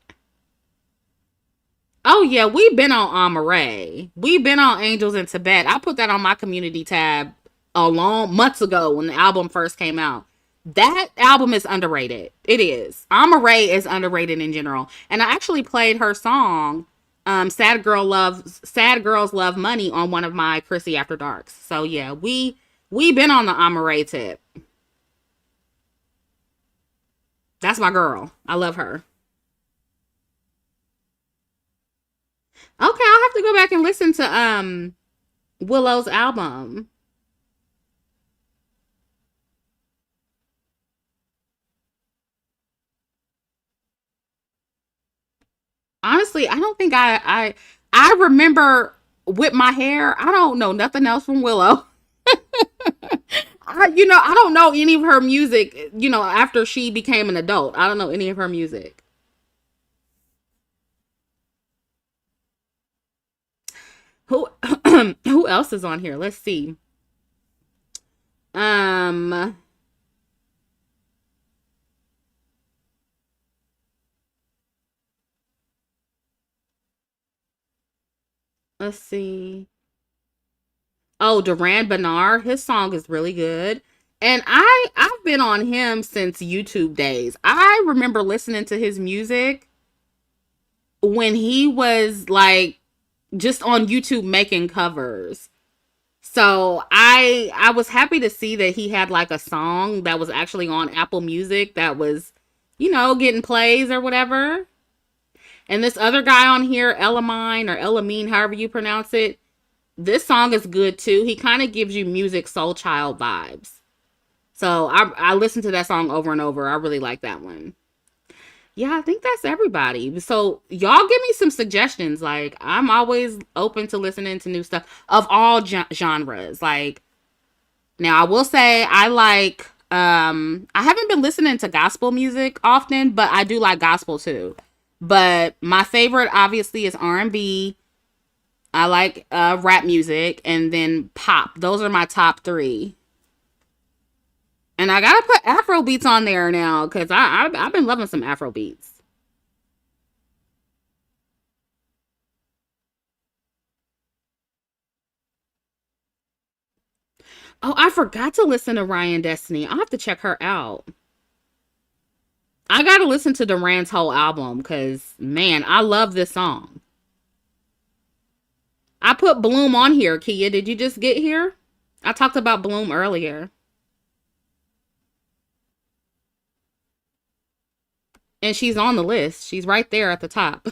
Oh yeah, we've been on Amaray. We've been on Angels in Tibet. I put that on my community tab a long months ago when the album first came out. That album is underrated. It is. Amaray is underrated in general. And I actually played her song, Sad Girls Love Money, on one of my Chrissie After Darks. So yeah, we been on the Amaray tip. That's my girl. I love her. Okay, I'll have to go back and listen to Willow's album. Honestly, I don't think I remember Whip My Hair. I don't know nothing else from Willow. I don't know any of her music, after she became an adult. I don't know any of her music. Who who else is on here? Let's see. Um let's see. Oh, Duran Bernard, his song is really good. And I've been on him since YouTube days. I remember listening to his music when he was like just on YouTube making covers. So I was happy to see that he had like a song that was actually on Apple Music that was, getting plays or whatever. And this other guy on here, Elamine or Elamine, however you pronounce it, this song is good too. He kind of gives you music soul child vibes. So I listened to that song over and over. I really like that one. Yeah, I think that's everybody. So y'all give me some suggestions. Like, I'm always open to listening to new stuff of all genres. Like, now I will say I like I haven't been listening to gospel music often, but I do like gospel too. But my favorite obviously is R&B. I like rap music, and then pop. Those are my top three. And I gotta put Afro beats on there now because I've been loving some Afro beats. Oh, I forgot to listen to Ryan Destiny. I'll have to check her out. I gotta listen to Duran's whole album because, man, I love this song. I put Bloom on here, Kia. Did you just get here? I talked about Bloom earlier. And she's on the list. She's right there at the top.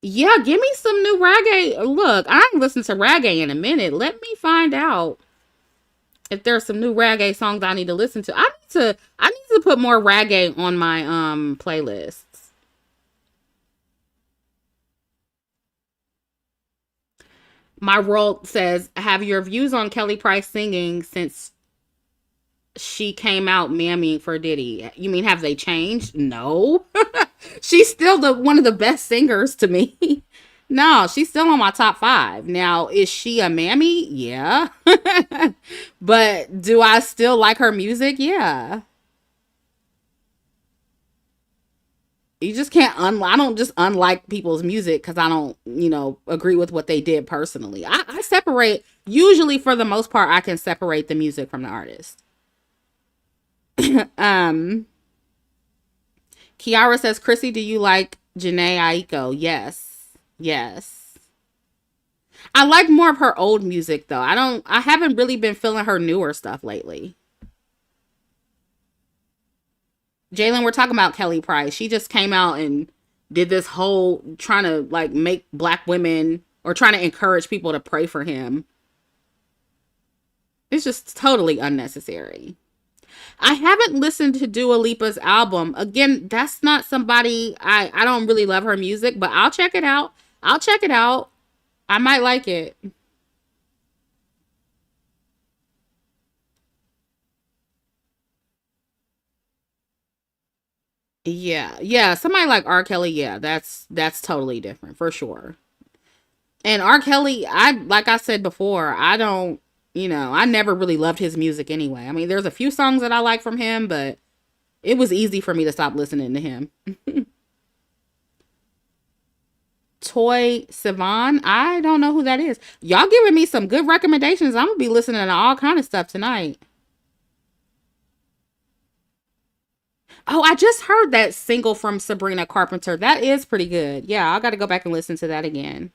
Yeah, give me some new reggae. Look, I ain't listened to reggae in a minute. Let me find out if there's some new reggae songs I need to listen to. I need to put more reggae on my playlists. My world says, have your views on Kelly Price singing since she came out mamming for Diddy? You mean have they changed? No. She's still the one of the best singers to me. No, she's still on my top five. Now, is she a mammy? Yeah. But do I still like her music? Yeah. You just can't I don't just unlike people's music because I don't, agree with what they did personally. I separate, usually for the most part, I can separate the music from the artist. um, Kiara says, Chrissy, do you like Janae Aiko? Yes. Yes. I like more of her old music though. I haven't really been feeling her newer stuff lately. Jalen, we're talking about Kelly Price. She just came out and did this whole trying to like make black women or trying to encourage people to pray for him. It's just totally unnecessary. I haven't listened to Dua Lipa's album. Again, that's not somebody I don't really love her music, but I'll check it out. I'll check it out. I might like it. Yeah. Yeah, somebody like R. Kelly, yeah, that's totally different for sure. And R. Kelly, I like I said before, I don't, I never really loved his music anyway. I mean, there's a few songs that I like from him, but it was easy for me to stop listening to him. Toy Sivan, I don't know who that is. Y'all giving me some good recommendations. I'm gonna be listening to all kind of stuff tonight. Oh, I just heard that single from Sabrina Carpenter. That is pretty good. Yeah, I got to go back and listen to that again.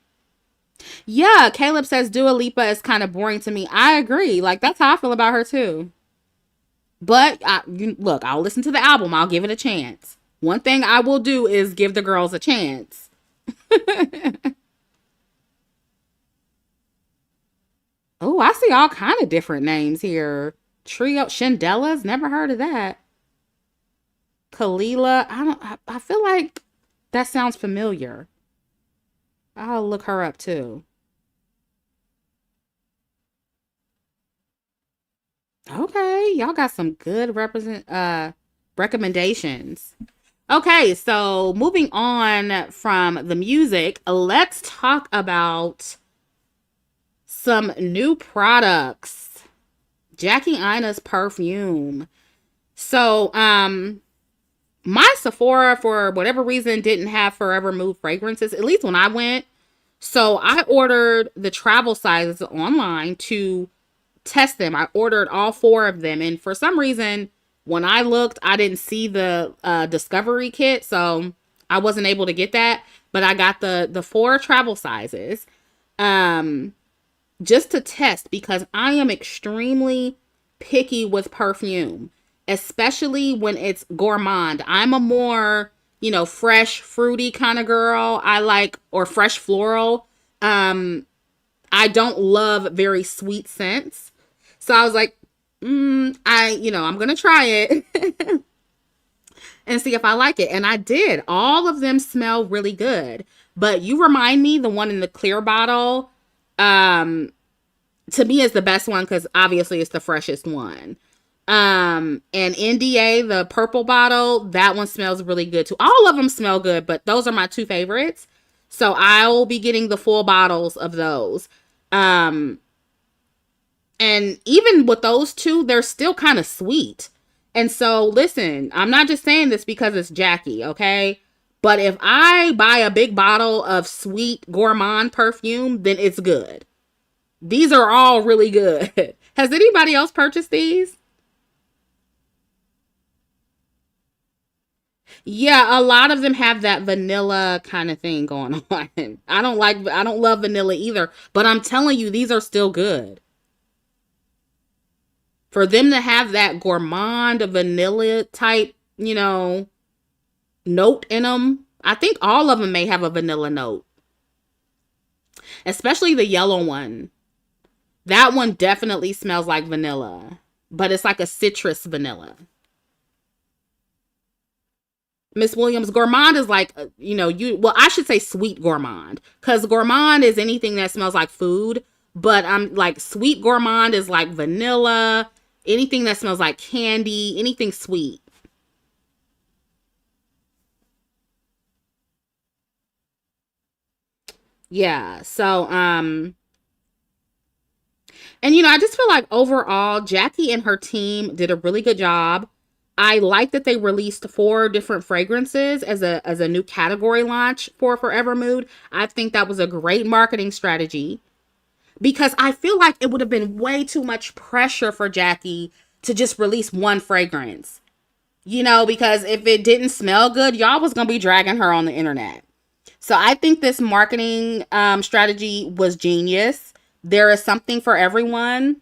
Yeah, Caleb says Dua Lipa is kind of boring to me. I agree. Like, that's how I feel about her, too. But, look, I'll listen to the album. I'll give it a chance. One thing I will do is give the girls a chance. Oh, I see all kind of different names here. Trio Shandelas, never heard of that. Kalila, I feel like that sounds familiar. I'll look her up too. Okay, y'all got some good represent recommendations. Okay, so moving on from the music, let's talk about some new products. Jackie Ina's perfume. So, my Sephora, for whatever reason, didn't have Forever Mood fragrances, at least when I went. So I ordered the travel sizes online to test them. I ordered all four of them. And for some reason, when I looked, I didn't see the Discovery kit. So I wasn't able to get that. But I got the four travel sizes um, just to test because I am extremely picky with perfume, especially when it's gourmand. I'm a more, fresh, fruity kind of girl. I like, or fresh floral. I don't love very sweet scents. So I was like, I'm going to try it and see if I like it. And I did. All of them smell really good. But you remind me, the one in the clear bottle, to me is the best one because obviously it's the freshest one. And NDA, the purple bottle, that one smells really good too. All of them smell good, but those are my two favorites. So I'll be getting the full bottles of those. Um, and even with those two, they're still kind of sweet. And so listen, I'm not just saying this because it's Jackie, okay? But if I buy a big bottle of sweet gourmand perfume, then it's good. These are all really good. Has anybody else purchased these? Yeah, a lot of them have that vanilla kind of thing going on. I don't love vanilla either, but I'm telling you, these are still good. For them to have that gourmand vanilla type, note in them, I think all of them may have a vanilla note, especially the yellow one. That one definitely smells like vanilla, but it's like a citrus vanilla. Miss Williams, gourmand is like, well, I should say sweet gourmand, because gourmand is anything that smells like food, but I'm like, sweet gourmand is like vanilla, anything that smells like candy, anything sweet. Yeah. So, and I just feel like overall, Jackie and her team did a really good job. I like that they released four different fragrances as a new category launch for Forever Mood. I think that was a great marketing strategy because I feel like it would have been way too much pressure for Jackie to just release one fragrance. Because if it didn't smell good, y'all was going to be dragging her on the internet. So I think this marketing strategy was genius. There is something for everyone.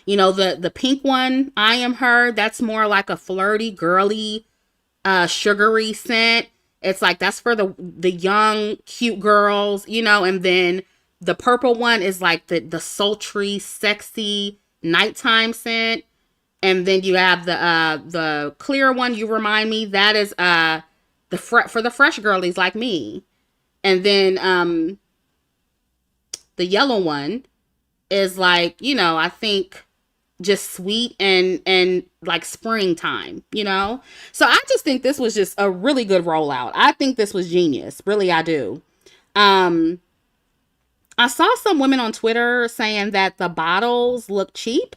The pink one, I Am Her, that's more like a flirty, girly, sugary scent. It's like that's for the young, cute girls, and then the purple one is like the sultry, sexy nighttime scent. And then you have the clear one, You Remind Me, that is for the fresh girlies like me. And then the yellow one is like, I think just sweet and like springtime. So I just think this was just a really good rollout. I think this was genius. Really, I do. Um, I saw some women on Twitter saying that the bottles look cheap,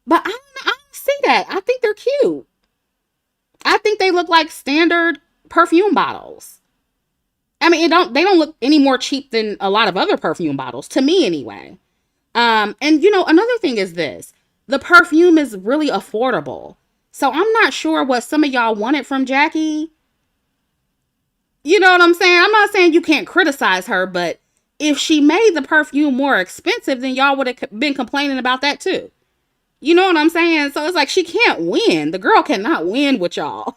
but I don't see that. I think they're cute. I think they look like standard perfume bottles. I mean, they don't look any more cheap than a lot of other perfume bottles to me anyway. And another thing is this. The perfume is really affordable. So I'm not sure what some of y'all wanted from Jackie. You know what I'm saying? I'm not saying you can't criticize her, but if she made the perfume more expensive, then y'all would have been complaining about that too. You know what I'm saying? So it's like she can't win. The girl cannot win with y'all.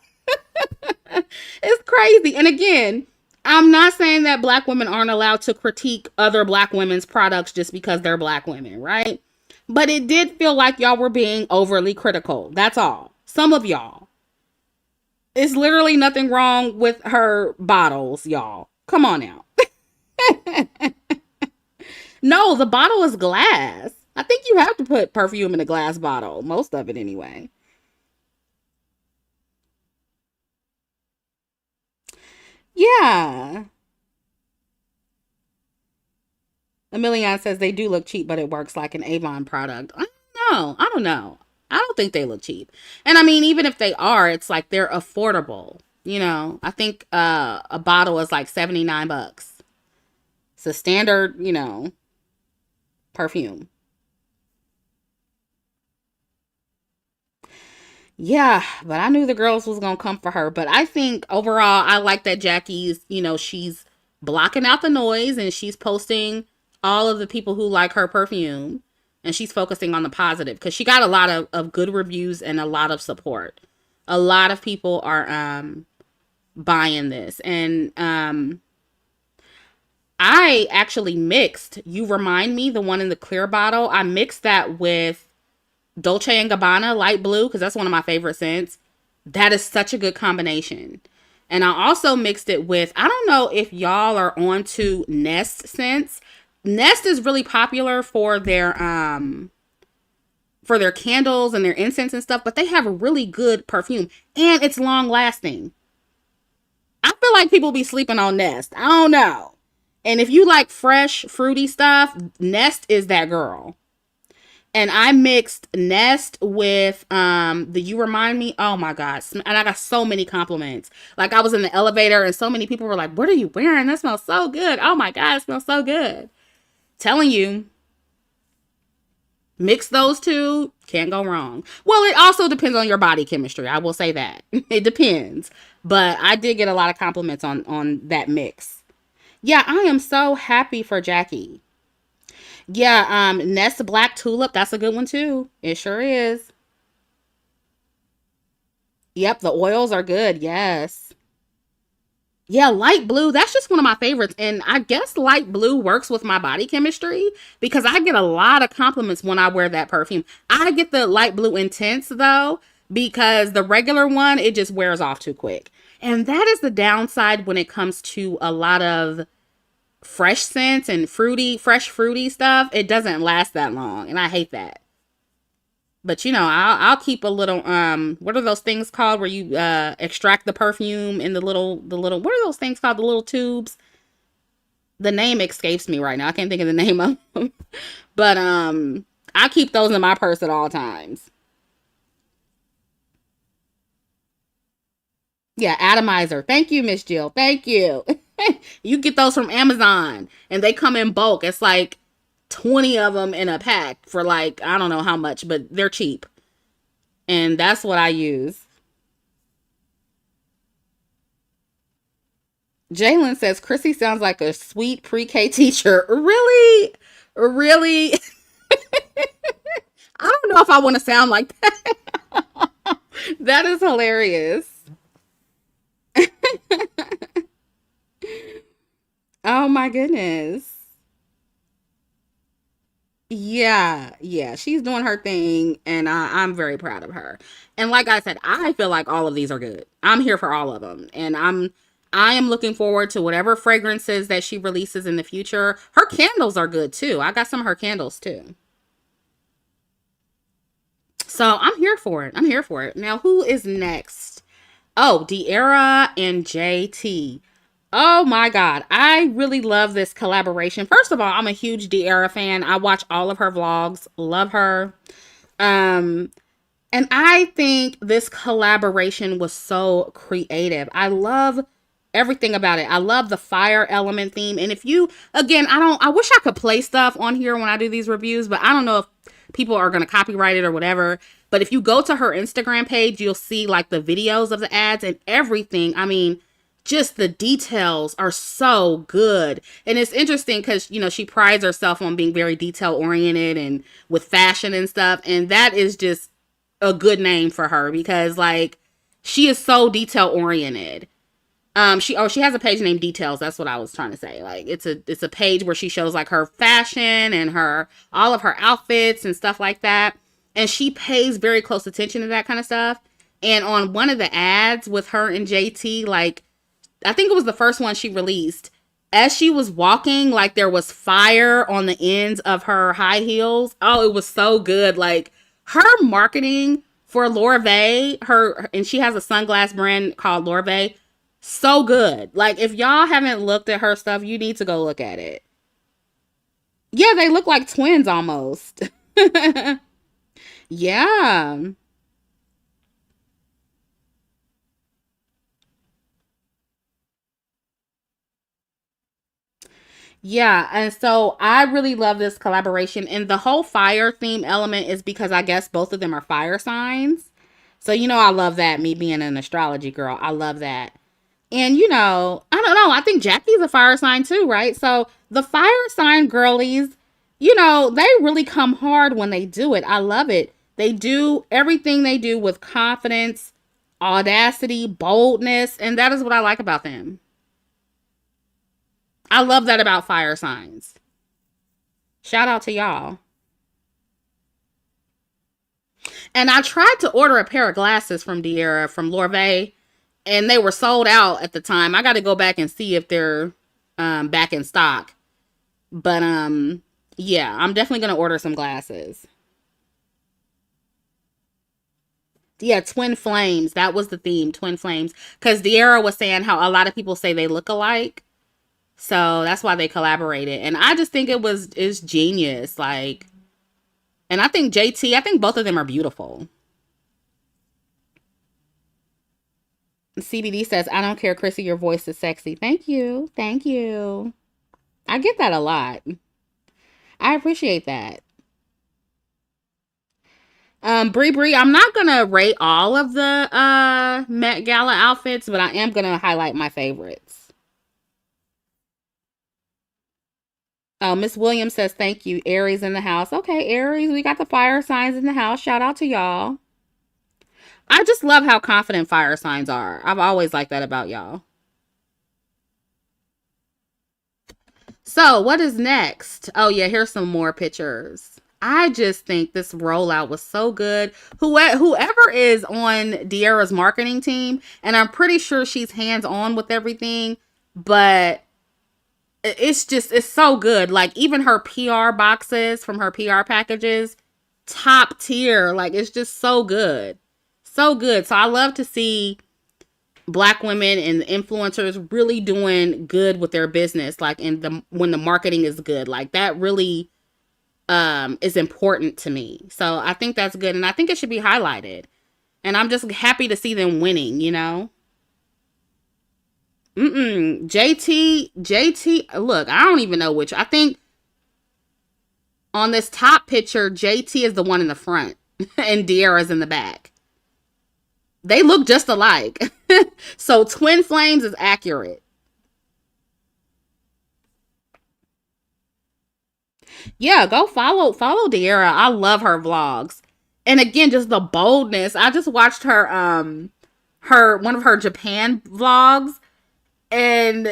It's crazy. And again, I'm not saying that black women aren't allowed to critique other black women's products just because they're black women, right? But it did feel like y'all were being overly critical. That's all. Some of y'all. It's literally nothing wrong with her bottles, y'all. Come on now. No, the bottle is glass. I think you have to put perfume in a glass bottle. Most of it anyway. Yeah. Emilion says they do look cheap, but it works like an Avon product. I don't know. I don't know. I don't think they look cheap. And I mean, even if they are, it's like they're affordable. I think a bottle is like 79 bucks. It's a standard, perfume. Yeah, but I knew the girls was gonna come for her. But I think overall, I like that Jackie's, she's blocking out the noise and she's posting all of the people who like her perfume, and she's focusing on the positive because she got a lot of good reviews and a lot of support. A lot of people are buying this, and I actually mixed You Remind Me, the one in the clear bottle. I mixed that with Dolce and Gabbana light blue because that's one of my favorite scents. That is such a good combination. And I also mixed it with, I don't know if y'all are on to Nest scents. Nest is really popular for their candles and their incense and stuff, but they have a really good perfume and it's long lasting. I feel like people be sleeping on Nest. I don't know. And if you like fresh, fruity stuff, Nest is that girl. And I mixed Nest with the You Remind Me. Oh my God. And I got so many compliments. Like I was in the elevator and so many people were like, what are you wearing? That smells so good. Oh my God, it smells so good. Telling you, mix those two, can't go wrong. Well, it also depends on your body chemistry. I will say that. It depends. But I did get a lot of compliments on that mix. Yeah, I am so happy for Jackie. Yeah, Nest Black Tulip, that's a good one too. It sure is. Yep, the oils are good. Yes. Yeah, light blue, that's just one of my favorites. And I guess light blue works with my body chemistry because I get a lot of compliments when I wear that perfume. I get the light blue intense though, because the regular one, it just wears off too quick. And that is the downside when it comes to a lot of fresh scents and fresh fruity stuff. It doesn't last that long. And I hate that. But I'll keep a little what are those things called where you extract the perfume in the little what are those things called, the little tubes? The name escapes me right now. I can't think of the name of them. But I keep those in my purse at all times. Yeah, atomizer. Thank you, Miss Jill. Thank you. You get those from Amazon and they come in bulk. It's like 20 of them in a pack for like I don't know how much, but they're cheap. And that's what I use. Jalen says Chrissy sounds like a sweet pre-K teacher. Really? Really? I don't know if I want to sound like that. That is hilarious. Oh my goodness. Yeah, yeah, she's doing her thing, and I'm very proud of her. And like I said, I feel like all of these are good. I'm here for all of them, and I am looking forward to whatever fragrances that she releases in the future. Her candles are good too. I got some of her candles too. So I'm here for it. I'm here for it. Now, who is next? Oh, De'Ara and JT. Oh my God. I really love this collaboration. First of all, I'm a huge De'Ara fan. I watch all of her vlogs. Love her. Um, and I think this collaboration was so creative. I love everything about it. I love the fire element theme. And if you, again, I wish I could play stuff on here when I do these reviews, but I don't know if people are going to copyright it or whatever. But if you go to her Instagram page, you'll see like the videos of the ads and everything. I mean, just the details are so good. And it's interesting because, she prides herself on being very detail oriented and with fashion and stuff. And that is just a good name for her because like she is so detail oriented. She has a page named Details. That's what I was trying to say. Like it's a page where she shows like her fashion and her all of her outfits and stuff like that. And she pays very close attention to that kind of stuff. And on one of the ads with her and JT, like I think it was the first one she released. As she was walking, like there was fire on the ends of her high heels. Oh, it was so good. Like her marketing for Lorve, and she has a sunglass brand called Lorve. So good. Like if y'all haven't looked at her stuff, you need to go look at it. Yeah, they look like twins almost. Yeah. Yeah, and so I really love this collaboration. And the whole fire theme element is because I guess both of them are fire signs. So, I love that, me being an astrology girl. I love that. And, I don't know. I think Jackie's a fire sign too, right? So the fire sign girlies, they really come hard when they do it. I love it. They do everything they do with confidence, audacity, boldness. And that is what I like about them. I love that about fire signs. Shout out to y'all. And I tried to order a pair of glasses from De'Ara from Lorve, and they were sold out at the time. I got to go back and see if they're back in stock. But yeah, I'm definitely gonna order some glasses. Yeah, twin flames. That was the theme, twin flames. Because De'Ara was saying how a lot of people say they look alike. So that's why they collaborated. And I just think it's genius. Like, and I think JT, I think both of them are beautiful. CBD says, I don't care, Chrissy, your voice is sexy. Thank you. Thank you. I get that a lot. I appreciate that. Bree Bree, I'm not gonna rate all of the Met Gala outfits, but I am gonna highlight my favorites. Oh, Miss Williams says thank you. Aries in the house. Okay, Aries, we got the fire signs in the house. Shout out to y'all. I just love how confident fire signs are. I've always liked that about y'all. So, what is next? Oh, yeah, here's some more pictures. I just think this rollout was so good. Whoever is on De'Ara's marketing team, and I'm pretty sure she's hands on with everything, but it's so good. Like, even her PR boxes from her PR packages, top tier. Like, it's just so good. So good. So, I love to see Black women and influencers really doing good with their business, like in the when the marketing is good, like that really is important to me. So I think that's good, and I think it should be highlighted, and I'm just happy to see them winning, you know. JT, look, I don't even know which. I think on this top picture JT is the one in the front and De'Ara's in the back. They look just alike. So twin flames is accurate. Yeah, go follow De'Ara. I love her vlogs. And again, just the boldness. I just watched her one of her Japan vlogs, and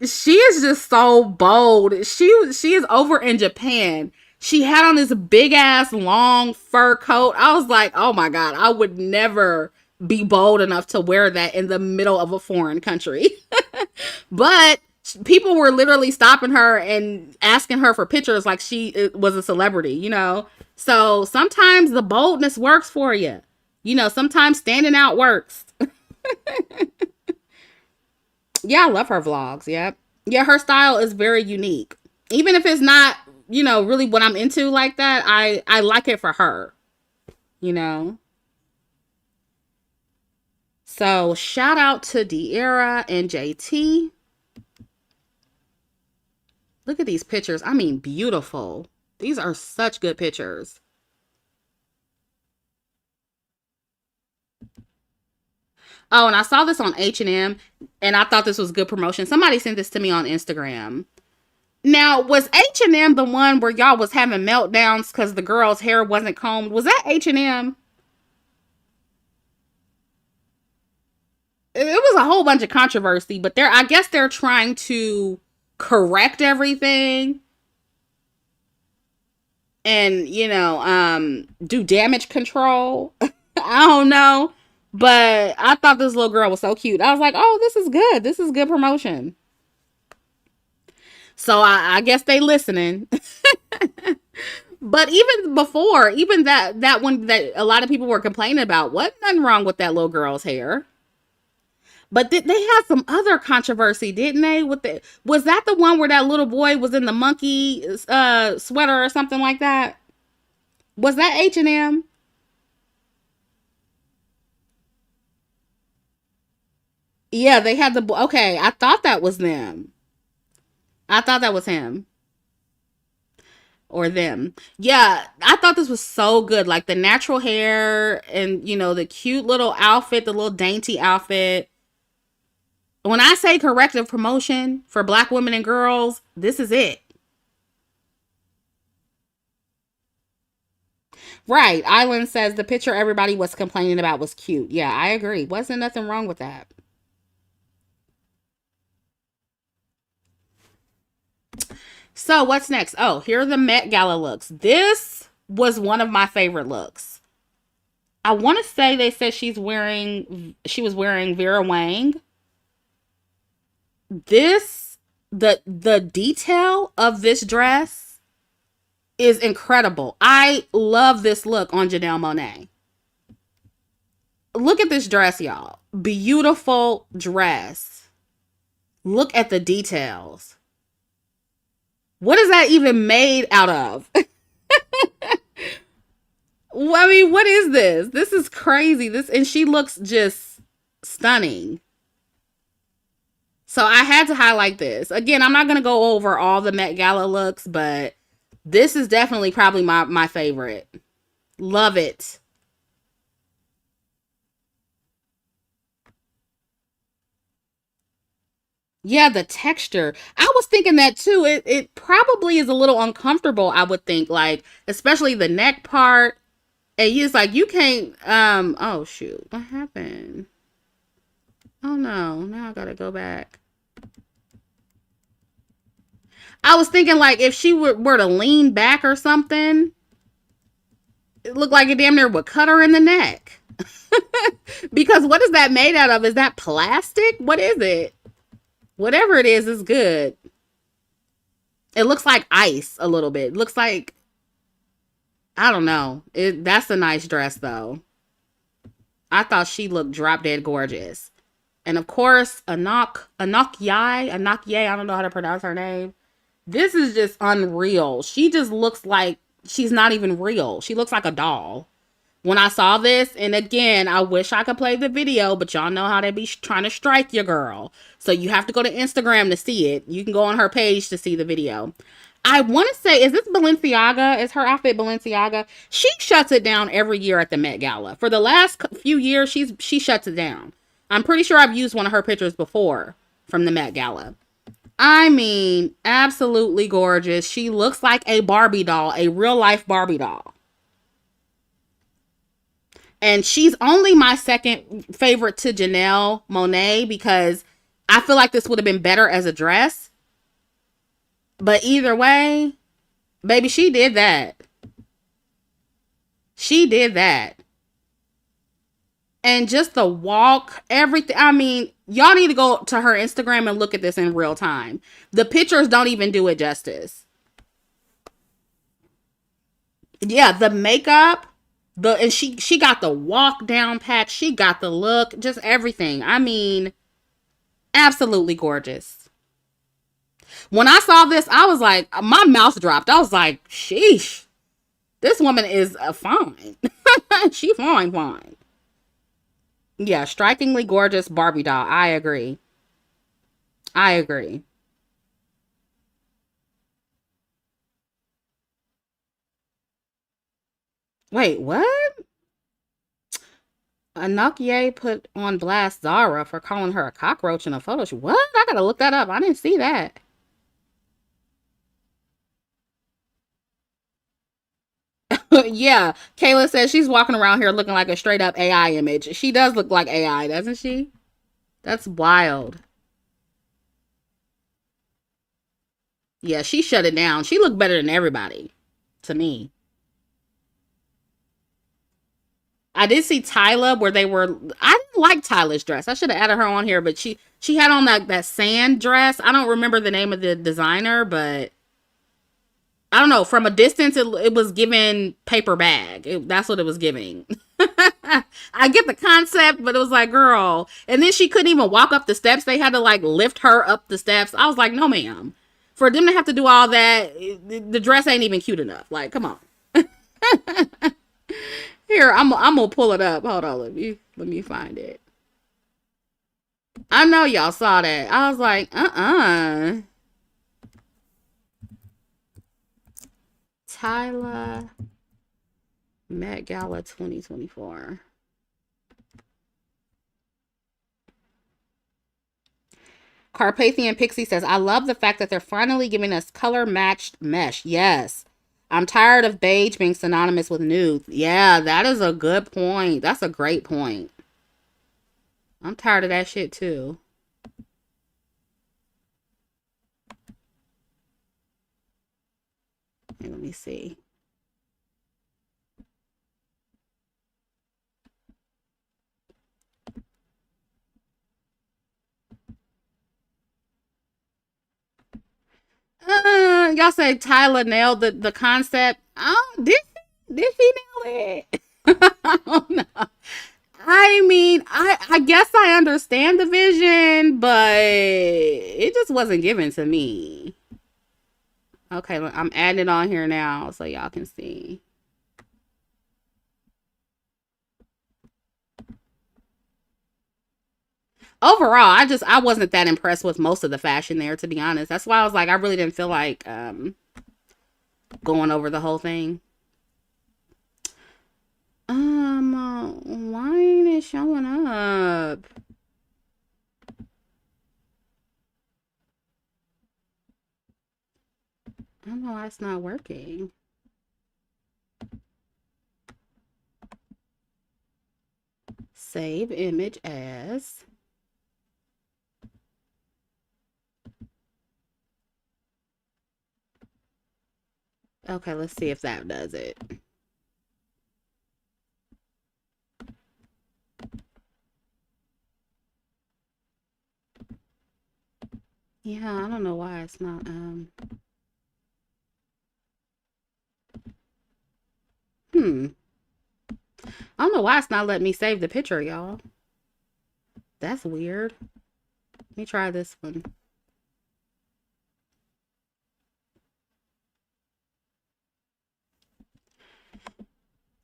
she is just so bold. She is over in Japan. She had on this big ass long fur coat. I was like, "Oh my god, I would never be bold enough to wear that in the middle of a foreign country." But people were literally stopping her and asking her for pictures like she was a celebrity, you know? So sometimes the boldness works for you. You know, sometimes standing out works. Yeah, I love her vlogs. Yep. Yeah, her style is very unique. Even if it's not, you know, really what I'm into like that, I like it for her, you know? So shout out to De'Ara and JT. Look at these pictures. I mean, beautiful. These are such good pictures. Oh, and I saw this on H&M, and I thought this was good promotion. Somebody sent this to me on Instagram. Now, was H&M the one where y'all was having meltdowns because the girl's hair wasn't combed? Was that H&M? It was a whole bunch of controversy, but I guess they're trying to correct everything and, you know, do damage control. I don't know. But I thought this little girl was so cute. I was like, oh, this is good. This is good promotion. So I guess they listening. But even before, even that one that a lot of people were complaining about, wasn't nothing wrong with that little girl's hair. But they had some other controversy, didn't they? Was that the one where that little boy was in the monkey sweater or something like that? Was that H&M? Yeah, they had the okay. I thought that was them. I thought that was him or them. Yeah, I thought this was so good. Like the natural hair and you know the cute little outfit, the little dainty outfit. When I say corrective promotion for Black women and girls, this is it. Right. Island says the picture everybody was complaining about was cute. Yeah, I agree. Wasn't nothing wrong with that. So what's next? Oh, here are the Met Gala looks. This was one of my favorite looks. I want to say they said she was wearing Vera Wang. This the detail of this dress is incredible. I love this look on Janelle Monáe. Look at this dress, y'all. Beautiful dress. Look at the details. What is that even made out of? I mean, what is this? This is crazy. This and she looks just stunning. So I had to highlight this. Again, I'm not going to go over all the Met Gala looks, but This is definitely probably my favorite. Love it. Yeah, the texture. I was thinking that too. It probably is a little uncomfortable, I would think, like especially the neck part. And it's like you can't oh shoot. What happened? Oh no, now I gotta go back. I was thinking like if she were to lean back or something, it looked like it damn near would cut her in the neck. Because what is that made out of? Is that plastic? What is it? Whatever it is good. It looks like ice a little bit. It looks like I don't know. That's a nice dress though. I thought she looked drop dead gorgeous. And of course, Anak Yai, I don't know how to pronounce her name. This is just unreal. She just looks like she's not even real. She looks like a doll. When I saw this, and again, I wish I could play the video, but y'all know how they be trying to strike your girl. So you have to go to Instagram to see it. You can go on her page to see the video. I want to say, is this Balenciaga? Is her outfit Balenciaga? She shuts it down every year at the Met Gala. For the last few years, she shuts it down. I'm pretty sure I've used one of her pictures before from the Met Gala. I mean, absolutely gorgeous. She looks like a Barbie doll, a real life Barbie doll. And she's only my second favorite to Janelle Monáe because I feel like this would have been better as a dress. But either way, baby, she did that. She did that. And just the walk, everything. I mean, y'all need to go to her Instagram and look at this in real time. The pictures don't even do it justice. Yeah, the makeup, and she got the walk down pat, she got the look, just everything. I mean, absolutely gorgeous. When I saw this, I was like, my mouth dropped. I was like, sheesh, this woman is a fine. She fine, fine. Yeah, strikingly gorgeous Barbie doll. I agree. I agree. Wait, what? Anokie put on blast Zara for calling her a cockroach in a photo shoot. What? I gotta look that up. I didn't see that. Yeah, Kayla says she's walking around here looking like a straight up AI image. She does look like AI, doesn't she? That's wild. Yeah, she shut it down. She looked better than everybody to me. I did see Tyla where they were. I didn't like Tyla's dress. I should have added her on here, but she had on that sand dress. I don't remember the name of the designer, but I don't know. From a distance, it was giving paper bag. That's what it was giving. I get the concept, but it was like, girl. And then she couldn't even walk up the steps. They had to like lift her up the steps. I was like, no, ma'am. For them to have to do all that, the dress ain't even cute enough. Like, come on. Here, I'm gonna pull it up. Hold on, let me find it. I know y'all saw that. I was like, Tyla Met Gala 2024. Carpathian Pixie says, I love the fact that they're finally giving us color matched mesh. Yes. I'm tired of beige being synonymous with nude. Yeah, that is a good point. That's a great point. I'm tired of that shit too. Hey, let me see. Y'all say Tyler nailed the concept. Oh, did he nail it? I don't know. I mean, I guess I understand the vision, but it just wasn't given to me. Okay, I'm adding it on here now so y'all can see. Overall, I wasn't that impressed with most of the fashion there, to be honest. That's why I was like, I really didn't feel like going over the whole thing. Why ain't it showing up? I don't know why it's not working. Save image as. Okay, let's see if that does it. Yeah, I don't know why it's not, I don't know why it's not letting me save the picture, y'all. That's weird. Let me try this one.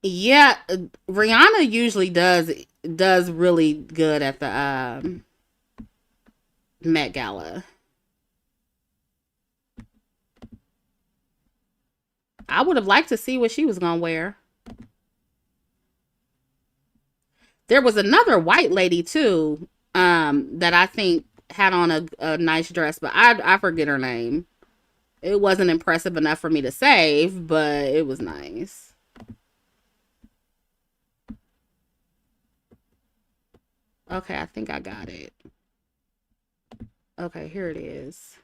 Yeah, Rihanna usually does really good at the Met Gala. I would have liked to see what she was gonna wear. There was another white lady too, that I think had on a nice dress, but I forget her name. It wasn't impressive enough for me to save, but it was nice. Okay, I think I got it. Okay, here it is.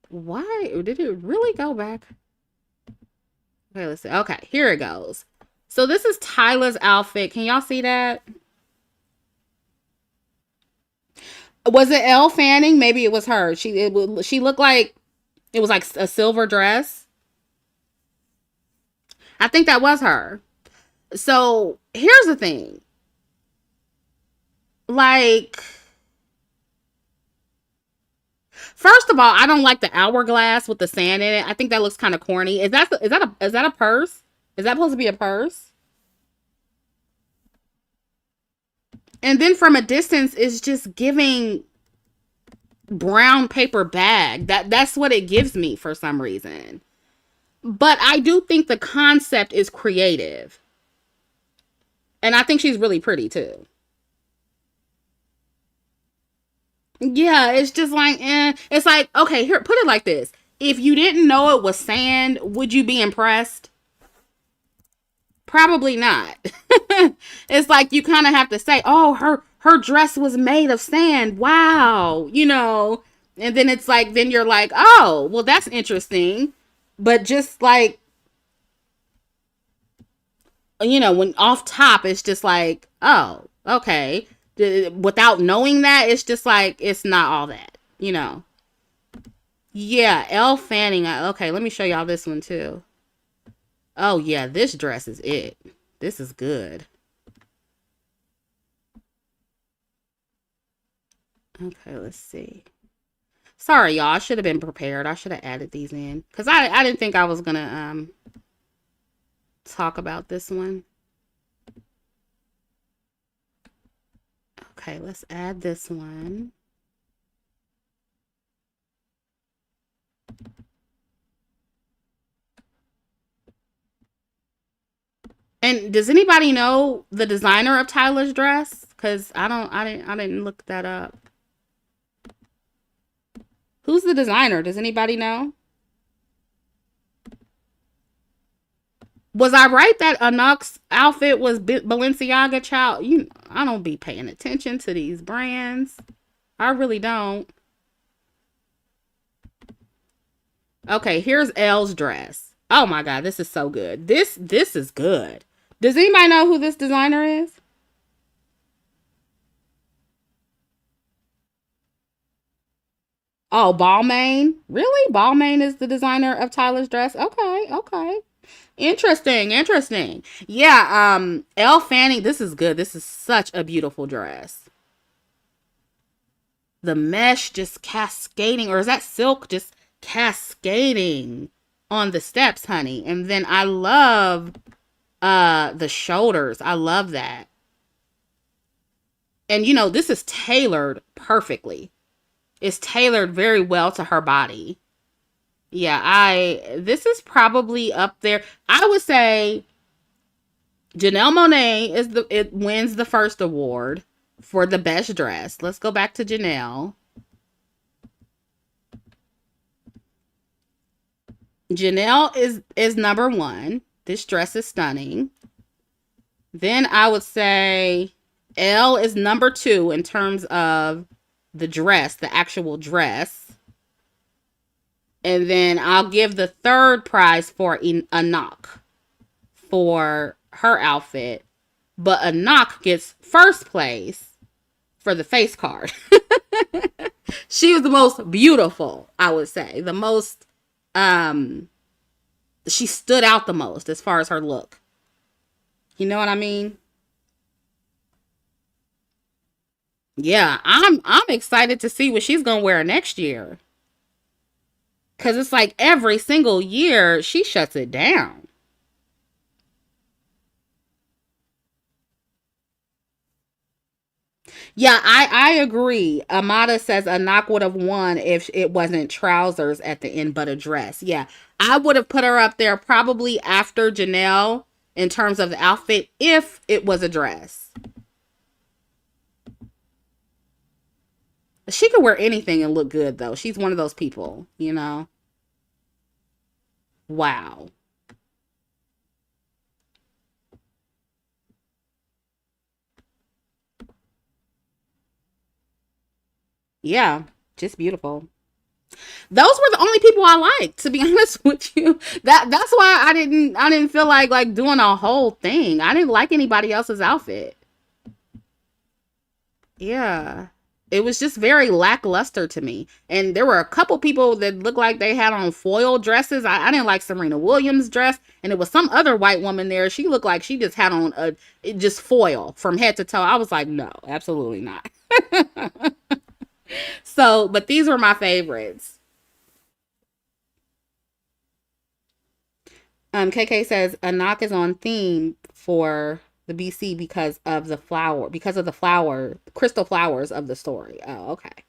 Why did it really go back? Okay, let's see. Okay, here it goes. So this is Tyla's outfit. Can y'all see that? Was it Elle Fanning? Maybe it was her. She looked like it was like a silver dress. I think that was her. So here's the thing. Like, first of all, I don't like the hourglass with the sand in it. I think that looks kind of corny. Is that a purse? Is that supposed to be a purse? And then from a distance, it's just giving brown paper bag. That's what it gives me for some reason. But I do think the concept is creative. And I think she's really pretty too. Yeah, it's just like, It's like, okay, here, put it like this. If you didn't know it was sand, would you be impressed? Probably not. It's like you kind of have to say, "Oh, her dress was made of sand. Wow." And then it's like then you're like, "Oh, well that's interesting." But just like, when off top it's just like, "Oh, okay." Without knowing that, it's just like it's not all that. Yeah, Elle Fanning. Okay, let me show y'all this one too. Oh yeah, this dress is it. This is good. Okay, let's see. Sorry, y'all. I should have been prepared. I should have added these in because I didn't think I was gonna talk about this one. Okay, let's add this one. And does anybody know the designer of Tyler's dress? Because I didn't look that up. Who's the designer? Does anybody know? Was I right that Anok's outfit was Balenciaga? Child, I don't be paying attention to these brands. I really don't. Okay, here's Elle's dress. Oh my god, this is so good. This is good. Does anybody know who this designer is? Oh, Balmain. Really? Balmain is the designer of Tyler's dress? Okay, okay. Interesting, interesting. Yeah, Elle Fanning, this is good. This is such a beautiful dress. The mesh just cascading, or is that silk just cascading on the steps, honey? And then I love the shoulders. I love that. And this is tailored perfectly. It's tailored very well to her body. Yeah, I this is probably up there. I would say Janelle Monáe it wins the first award for the best dress. Let's go back to Janelle. Janelle is number one. This dress is stunning. Then I would say Elle is number two in terms of the dress, the actual dress. And then I'll give the third prize for a knock for her outfit. But a knock gets first place for the face card. She was the most beautiful, I would say. The most, she stood out the most as far as her look. You know what I mean? Yeah, I'm excited to see what she's gonna wear next year. Cause it's like every single year she shuts it down. Yeah, I agree. Amada says a knock would have won if it wasn't trousers at the end, but a dress. Yeah, I would have put her up there probably after Janelle in terms of the outfit if it was a dress. She could wear anything and look good though. She's one of those people. Wow. Yeah, just beautiful. Those were the only people I liked, to be honest with you. That's why I didn't feel like doing a whole thing. I didn't like anybody else's outfit. Yeah. It was just very lackluster to me. And there were a couple people that looked like they had on foil dresses. I didn't like Serena Williams' dress. And it was some other white woman there. She looked like she just had on just foil from head to toe. I was like, no, absolutely not. So, but these were my favorites. KK says a knock is on theme for the BC because of the flower, crystal flowers of the story. Oh, okay.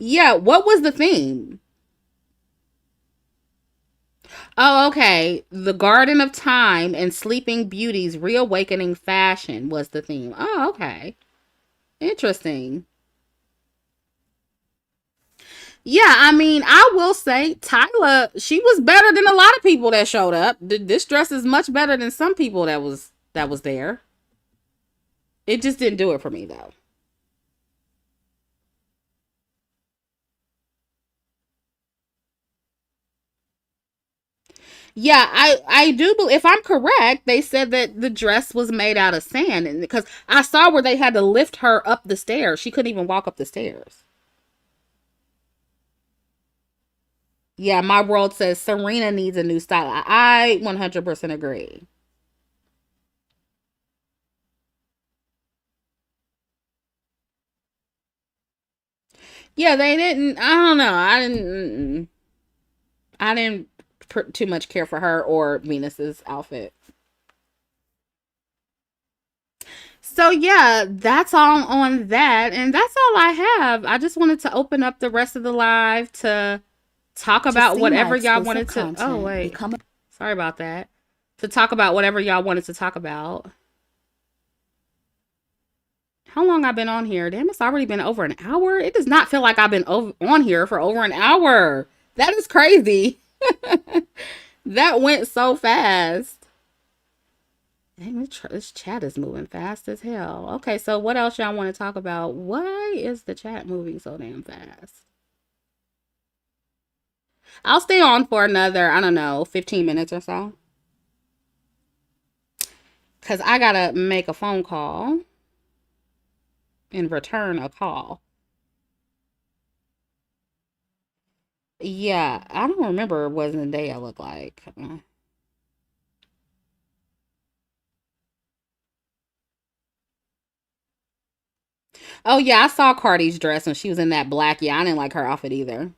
Yeah, what was the theme? Oh, okay. The Garden of Time and Sleeping Beauty's reawakening fashion was the theme. Oh, okay. Interesting. Yeah, I mean, I will say Tyla, she was better than a lot of people that showed up. This dress is much better than some people that was there. It just didn't do it for me though. Yeah, I do believe, if I'm correct, they said that the dress was made out of sand, and because I saw where they had to lift her up the stairs, she couldn't even walk up the stairs. Yeah, my world says Serena needs a new style. I 100% agree. Yeah, they didn't. I don't know. I didn't too much care for her or Venus's outfit. So yeah, that's all on that, and that's all I have. I just wanted to open up the rest of the live to talk To about see my whatever y'all exclusive wanted to. Oh content, wait, become a sorry about that. To talk about whatever y'all wanted to talk about. How long I've been on here? Damn, it's already been over an hour. It does not feel like I've been on here for over an hour. That is crazy. That went so fast. Dang, this chat is moving fast as hell. Okay, so what else y'all want to talk about? Why is the chat moving so damn fast? I'll stay on for another, I don't know, 15 minutes or so. Because I got to make a phone call and return a call. Yeah, I don't remember what Zendaya looked like. Oh, yeah, I saw Cardi's dress when she was in that black. Yeah, I didn't like her outfit either.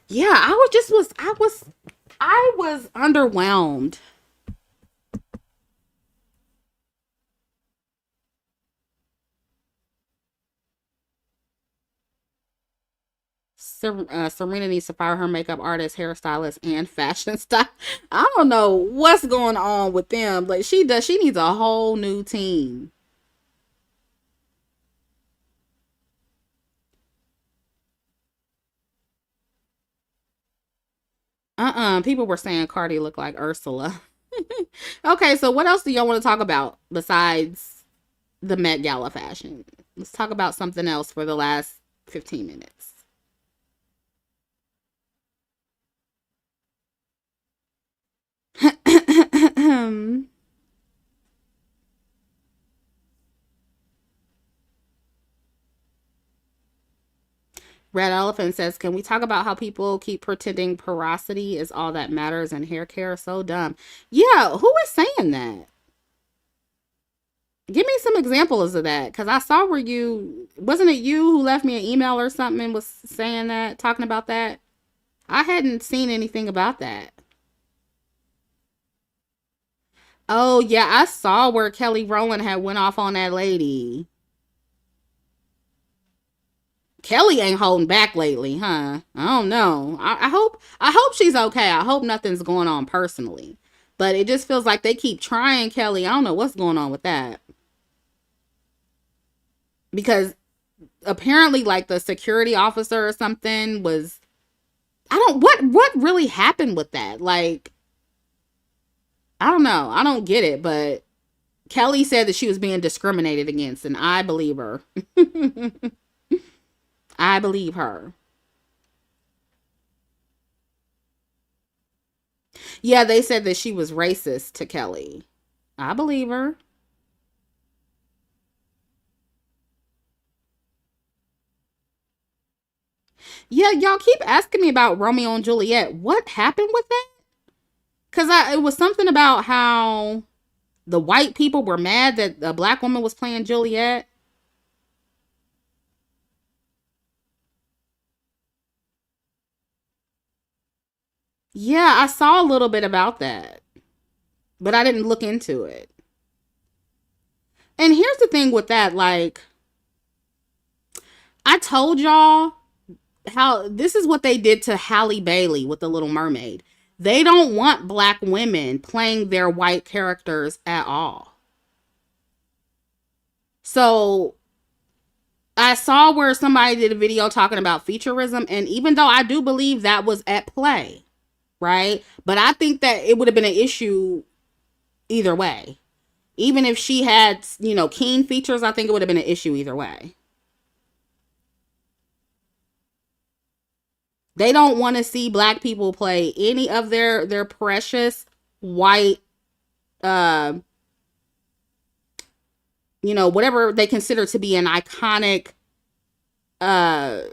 Yeah, I was underwhelmed. Serena needs to fire her makeup artist, hairstylist, and fashion style. I don't know what's going on with them. Like she does, she needs a whole new team. People were saying Cardi looked like Ursula. Okay, so what else do y'all want to talk about besides the Met Gala fashion? Let's talk about something else for the last 15 minutes. Red Elephant says, "Can we talk about how people keep pretending porosity is all that matters in hair care? So dumb." Yeah, who is saying that? Give me some examples of that, because I saw where you wasn't it you who left me an email or something and was saying that, talking about that. I hadn't seen anything about that. Oh yeah, I saw where Kelly Rowland had went off on that lady. Kelly ain't holding back lately, huh? I don't know. I hope she's okay. I hope nothing's going on personally. But it just feels like they keep trying Kelly. I don't know what's going on with that. Because apparently like the security officer or something was I don't what really happened with that? Like I don't know. I don't get it, but Kelly said that she was being discriminated against and I believe her. I believe her. Yeah, they said that she was racist to Kelly. I believe her. Yeah, y'all keep asking me about Romeo and Juliet. What happened with that? Cause it was something about how the white people were mad that a black woman was playing Juliet. Yeah, I saw a little bit about that, but I didn't look into it. And here's the thing with that, like I told y'all how this is what they did to Halle Bailey with The Little Mermaid. They don't want black women playing their white characters at all. So I saw where somebody did a video talking about featureism, and even though I do believe that was at play, right? But I think that it would have been an issue either way. Even if she had, keen features, I think it would have been an issue either way. They don't want to see black people play any of their precious white uh whatever they consider to be an iconic uh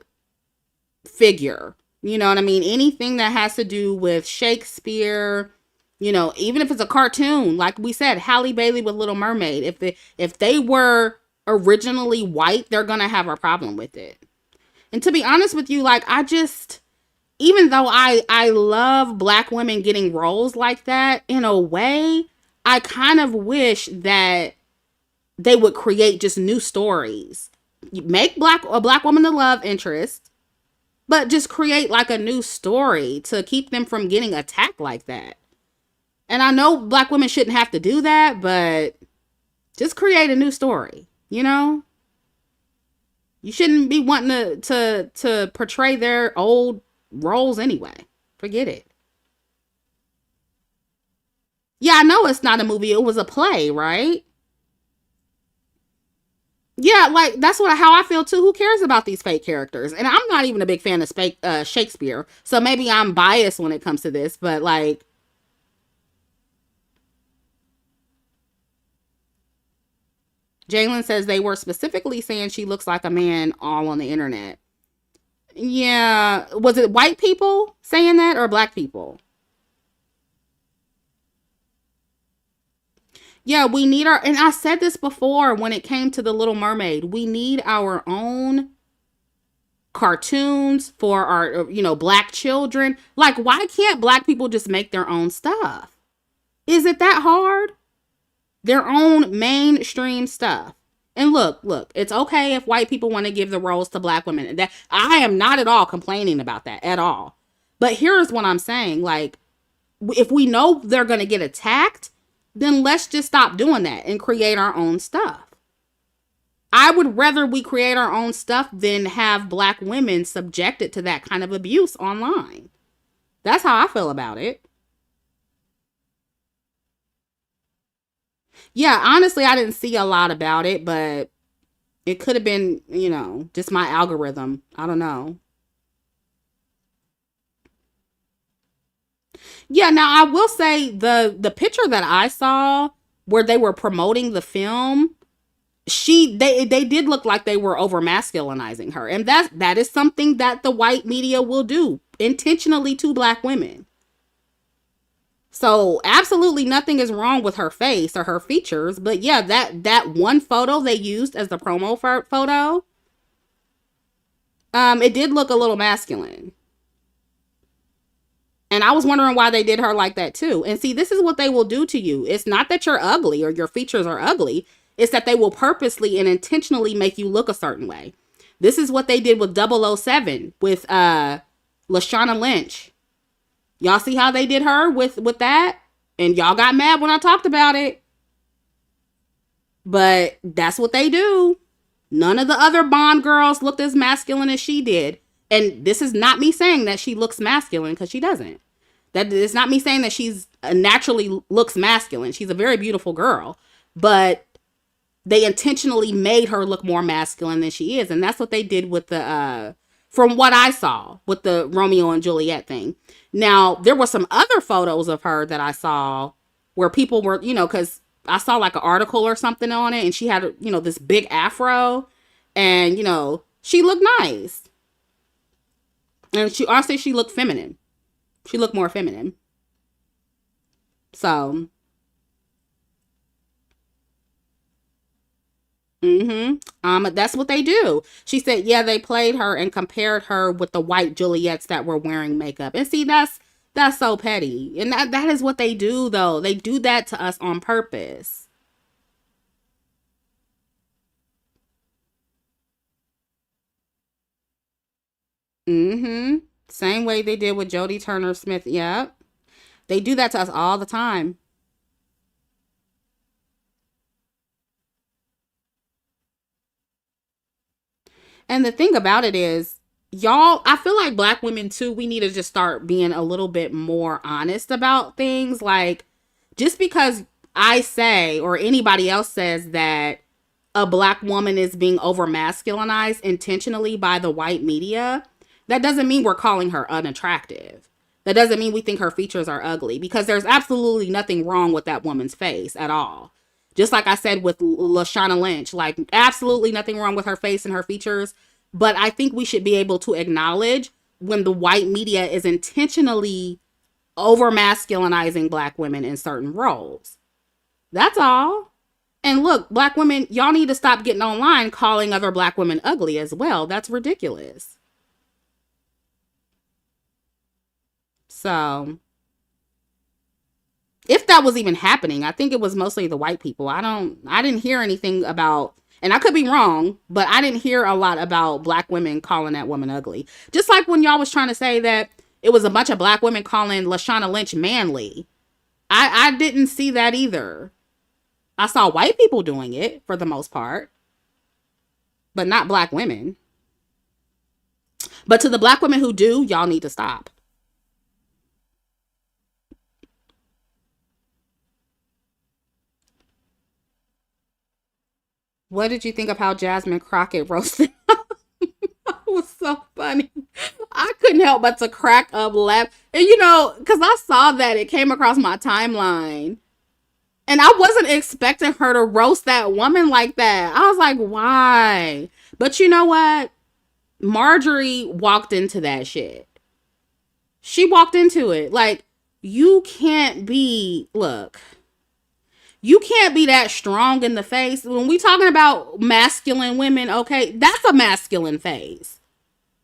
figure. You know what I mean? Anything that has to do with Shakespeare, even if it's a cartoon, like we said, Halle Bailey with Little Mermaid. If they were originally white, they're gonna have a problem with it. And to be honest with you, like I just even though I love black women getting roles like that, in a way, I kind of wish that they would create just new stories. Make a black woman the love interest, but just create like a new story to keep them from getting attacked like that. And I know black women shouldn't have to do that, but just create a new story, you know? You shouldn't be wanting to portray their old roles anyway. Forget it. Yeah, I know it's not a movie. It was a play, right? Yeah, like that's how I feel too. Who cares about these fake characters? And I'm not even a big fan of Shakespeare, so maybe I'm biased when it comes to this. But like, Jalen says they were specifically saying she looks like a man all on the internet. Yeah, was it white people saying that or black people? Yeah, we need and I said this before when it came to The Little Mermaid, we need our own cartoons for our, black children. Like, why can't black people just make their own stuff? Is it that hard? Their own mainstream stuff. And look, it's okay if white people want to give the roles to black women. That I am not at all complaining about that at all. But here's what I'm saying, like if we know they're going to get attacked, then let's just stop doing that and create our own stuff. I would rather we create our own stuff than have black women subjected to that kind of abuse online. That's how I feel about it. Yeah, honestly, I didn't see a lot about it, but it could have been, just my algorithm. I don't know. Yeah, now I will say the picture that I saw where they were promoting the film, they did look like they were over masculinizing her. And that is something that the white media will do intentionally to black women. So absolutely nothing is wrong with her face or her features, but yeah, that one photo they used as the promo photo, it did look a little masculine. And I was wondering why they did her like that too. And see, this is what they will do to you. It's not that you're ugly or your features are ugly. It's that they will purposely and intentionally make you look a certain way. This is what they did with 007 with Lashana Lynch. Y'all see how they did her with that? And y'all got mad when I talked about it. But that's what they do. None of the other Bond girls looked as masculine as she did. And this is not me saying that she looks masculine, because she doesn't. That is not me saying that she's naturally looks masculine. She's a very beautiful girl. But they intentionally made her look more masculine than she is. And that's what they did with the, from what I saw, with the Romeo and Juliet thing. Now, there were some other photos of her that I saw where people were, because I saw like an article or something on it, and she had, this big afro, and, she looked nice. And honestly, she looked feminine. She looked more feminine. So, that's what they do. She said, yeah, they played her and compared her with the white Juliets that were wearing makeup. And see, that's so petty. And that is what they do, though. They do that to us on purpose. Same way they did with Jodie Turner Smith. Yep. They do that to us all the time. And the thing about it is, y'all, I feel like black women too, we need to just start being a little bit more honest about things. Like, just because I say or anybody else says that a black woman is being over masculinized intentionally by the white media, that doesn't mean we're calling her unattractive. That doesn't mean we think her features are ugly, because there's absolutely nothing wrong with that woman's face at all. Just like I said with Lashana Lynch, like absolutely nothing wrong with her face and her features. But I think we should be able to acknowledge when the white media is intentionally over masculinizing black women in certain roles. That's all. And look, black women, y'all need to stop getting online calling other black women ugly as well. That's ridiculous. So, if that was even happening, I think it was mostly the white people. I didn't hear anything about, and I could be wrong, but I didn't hear a lot about black women calling that woman ugly. Just like when y'all was trying to say that it was a bunch of black women calling Lashana Lynch manly. I didn't see that either. I saw white people doing it for the most part, but not black women. But to the black women who do, y'all need to stop. What did you think of how Jasmine Crockett roasted? It was so funny. I couldn't help but to crack up laugh. And because I saw that it came across my timeline. And I wasn't expecting her to roast that woman like that. I was like, why? But you know what? Marjorie walked into that shit. She walked into it. Like, you can't be, look, you can't be that strong in the face. When we talking about masculine women, okay, that's a masculine face.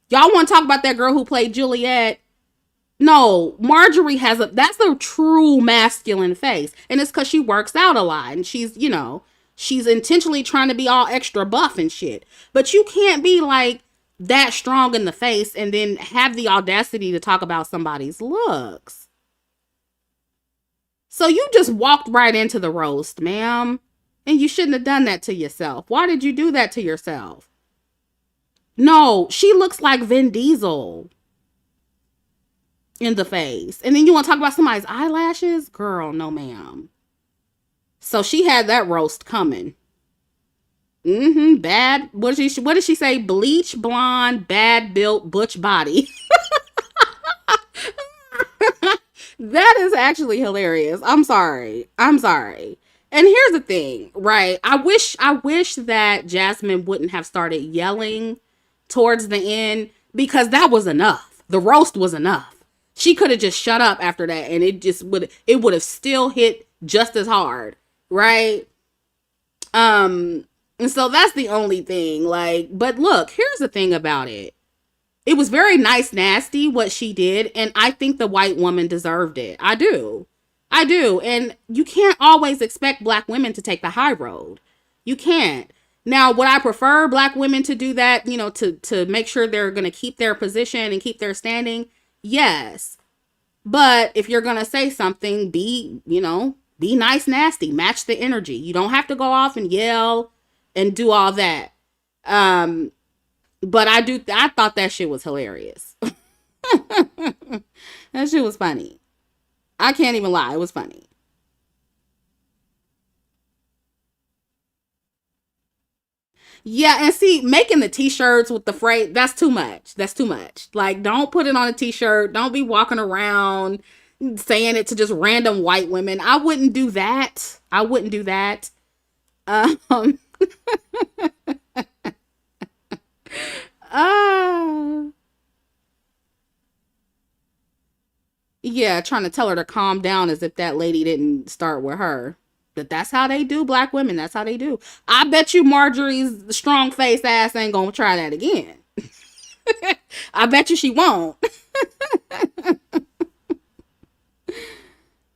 Y'all want to talk about that girl who played Juliet? No, Marjorie that's a true masculine face. And it's because she works out a lot. And she's, She's intentionally trying to be all extra buff and shit. But you can't be like that strong in the face and then have the audacity to talk about somebody's looks. So you just walked right into the roast, ma'am. And you shouldn't have done that to yourself. Why did you do that to yourself? No, she looks like Vin Diesel in the face. And then you want to talk about somebody's eyelashes? Girl, no, ma'am. So she had that roast coming. Bad. What did she say? Bleach blonde, bad built, butch body. That is actually hilarious. I'm sorry. I'm sorry. And here's the thing, right? I wish that Jasmine wouldn't have started yelling towards the end because that was enough. The roast was enough. She could have just shut up after that and it would have still hit just as hard, right? And so that's the only thing. Like, but look, here's the thing about it. It was very nice, nasty what she did, and I think the white woman deserved it. I do. I do. And you can't always expect black women to take the high road. You can't. Now, would I prefer black women to do that, to make sure they're going to keep their position and keep their standing? Yes. But if you're going to say something, be nice, nasty, match the energy. You don't have to go off and yell and do all that. But I thought that shit was hilarious. That shit was funny. I can't even lie. It was funny. Yeah, and see, making the t-shirts with the freight, that's too much. That's too much. Like, don't put it on a t-shirt. Don't be walking around saying it to just random white women. I wouldn't do that. I wouldn't do that. Um, uh, yeah, trying to tell her to calm down as if that lady didn't start with her. But that's how they do black women. That's how they do. I bet you Marjorie's strong face ass ain't gonna try that again. I bet you she won't.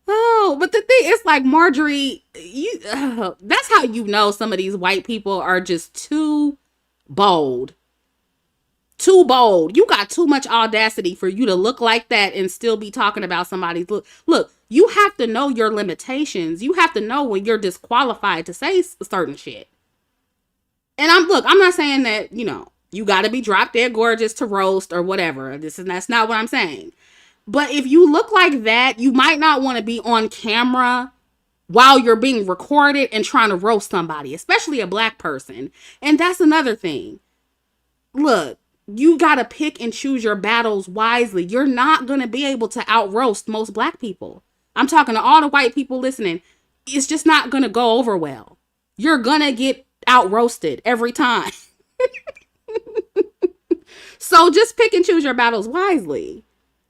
Oh, but the thing is, like, Marjorie, that's how you know some of these white people are just too bold. Too bold. You got too much audacity for you to look like that and still be talking about somebody's look. Look, you have to know your limitations. You have to know when you're disqualified to say certain shit. And I'm not saying that, you got to be drop dead gorgeous to roast or whatever. That's not what I'm saying. But if you look like that, you might not want to be on camera while you're being recorded and trying to roast somebody, especially a black person. And that's another thing. Look, you got to pick and choose your battles wisely. You're not going to be able to out roast most black people. I'm talking to all the white people listening. It's just not going to go over well. You're going to get out roasted every time. So just pick and choose your battles wisely.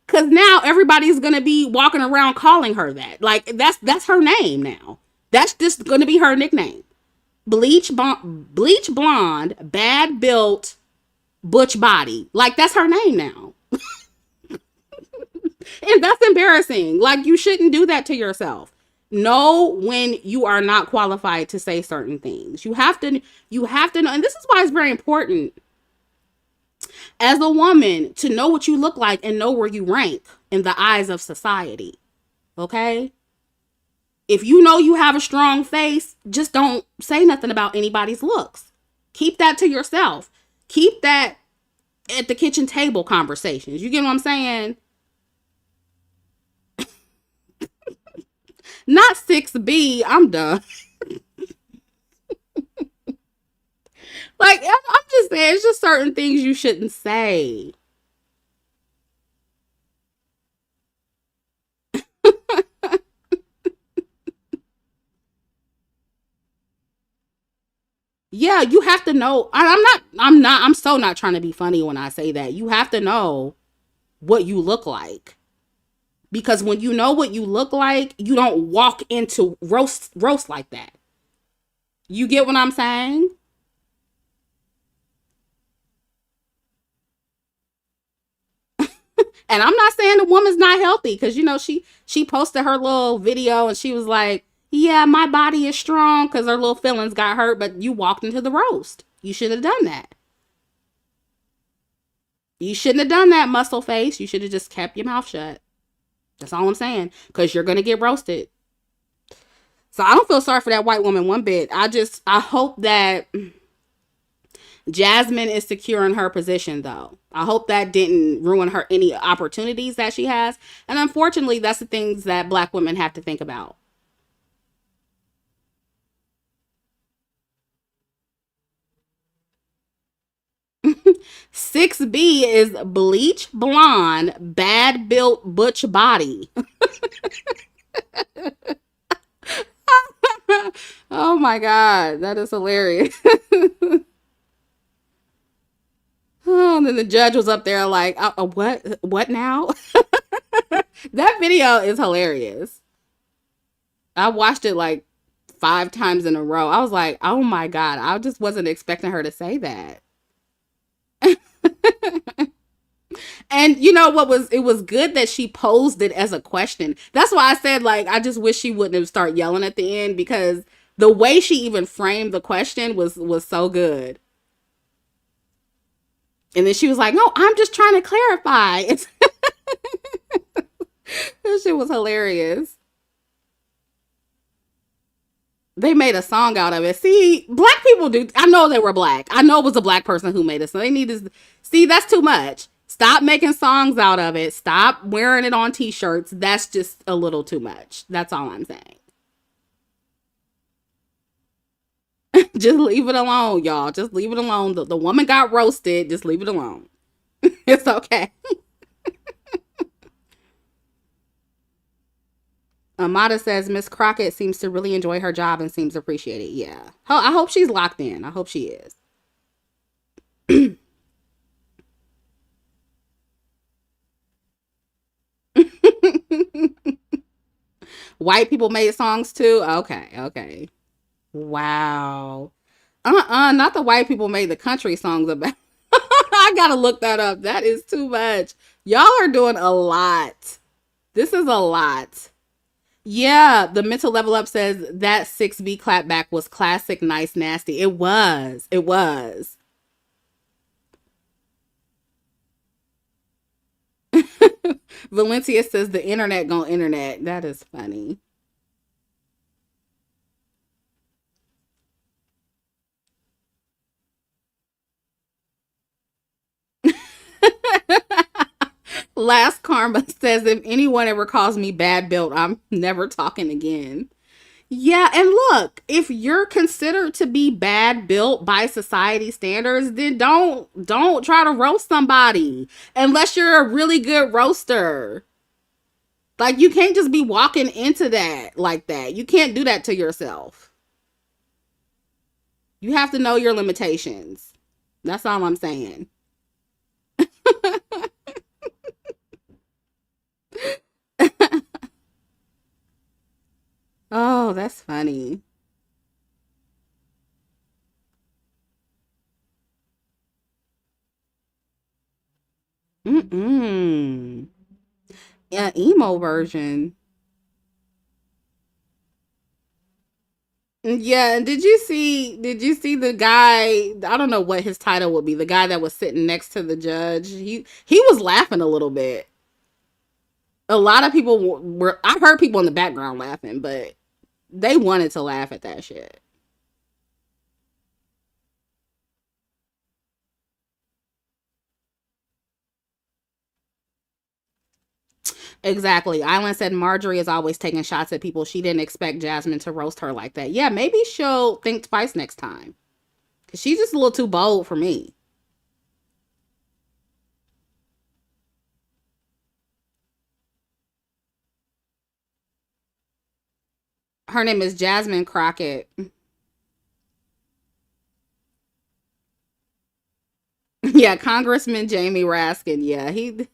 Cause now everybody's gonna be walking around calling her that. Like that's her name now. That's just gonna be her nickname. Bleach blonde, bad built, butch body. Like that's her name now. And that's embarrassing. Like you shouldn't do that to yourself. Know when you are not qualified to say certain things. You have to know, and this is why it's very important as a woman to know what you look like and know where you rank in the eyes of society. Okay? If you know you have a strong face, just don't say nothing about anybody's looks. Keep that to yourself. Keep that at the kitchen table conversations. You get what I'm saying? Not 6B. I'm done. Like, I'm just saying, it's just certain things you shouldn't say. Yeah, you have to know. I'm so not trying to be funny when I say that. You have to know what you look like. Because when you know what you look like, you don't walk into roast like that. You get what I'm saying? And I'm not saying the woman's not healthy because she posted her little video and she was like, Yeah, my body is strong because her little feelings got hurt, but you walked into the roast. You should have done that. You shouldn't have done that, muscle face. You should have just kept your mouth shut. That's all I'm saying. Because you're going to get roasted. So I don't feel sorry for that white woman one bit. I hope that Jasmine is secure in her position, though. I hope that didn't ruin her any opportunities that she has. And unfortunately, that's the things that black women have to think about. 6B is bleach blonde, bad built butch body. Oh my God, that is hilarious. Oh, and then the judge was up there like, what? What now? That video is hilarious. I watched it like 5 times in a row. I was like, oh my God, I just wasn't expecting her to say that. And you know what was it was good that she posed it as a question. That's why I said like I just wish she wouldn't have started yelling at the end because the way she even framed the question was so good. And then she was like, "No, I'm just trying to clarify." It's That shit was hilarious. They made a song out of it. See, black people do. I know they were black. I know it was a black person who made it. So they need to see. That's too much. Stop making songs out of it. Stop wearing it on t-shirts. That's just a little too much. That's all I'm saying. Just leave it alone, y'all. Just leave it alone. The woman got roasted. Just leave it alone. It's okay. Amada says Miss Crockett seems to really enjoy her job and seems to appreciate it. Yeah. I hope she's locked in. I hope she is. White people made songs too. Okay, okay. Wow. Not the white people made the country songs about. I gotta look that up. That is too much. Y'all are doing a lot. This is a lot. Yeah, the mental level up says that 6B clapback was classic, nice, nasty. It was. It was. Valencia says the internet gonna internet. That is funny. Last Karma says if anyone ever calls me bad built, I'm never talking again. Yeah, and look, if you're considered to be bad built by society standards, then don't try to roast somebody unless you're a really good roaster. Like you can't just be walking into that like that. You can't do that to yourself. You have to know your limitations. That's all I'm saying. Oh, that's funny. Mm-mm. Yeah, emo version. Yeah, and did you see the guy, I don't know what his title would be, the guy that was sitting next to the judge. He was laughing a little bit. A lot of people were I heard people in the background laughing, but they wanted to laugh at that shit. Exactly. Island said Marjorie is always taking shots at people. She didn't expect Jasmine to roast her like that. Yeah, maybe she'll think twice next time. Cause she's just a little too bold for me. Her name is Jasmine Crockett. Yeah, Congressman Jamie Raskin. Yeah, he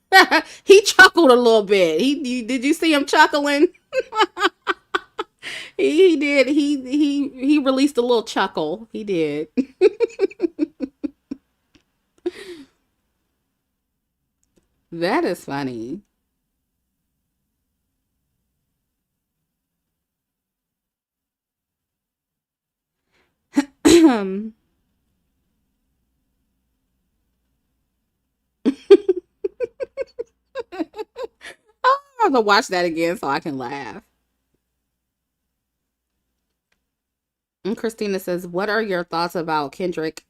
he chuckled a little bit. Did you see him chuckling? He did. He released a little chuckle. He did. That is funny. I have to watch that again so I can laugh. And Christina says, "What are your thoughts about Kendrick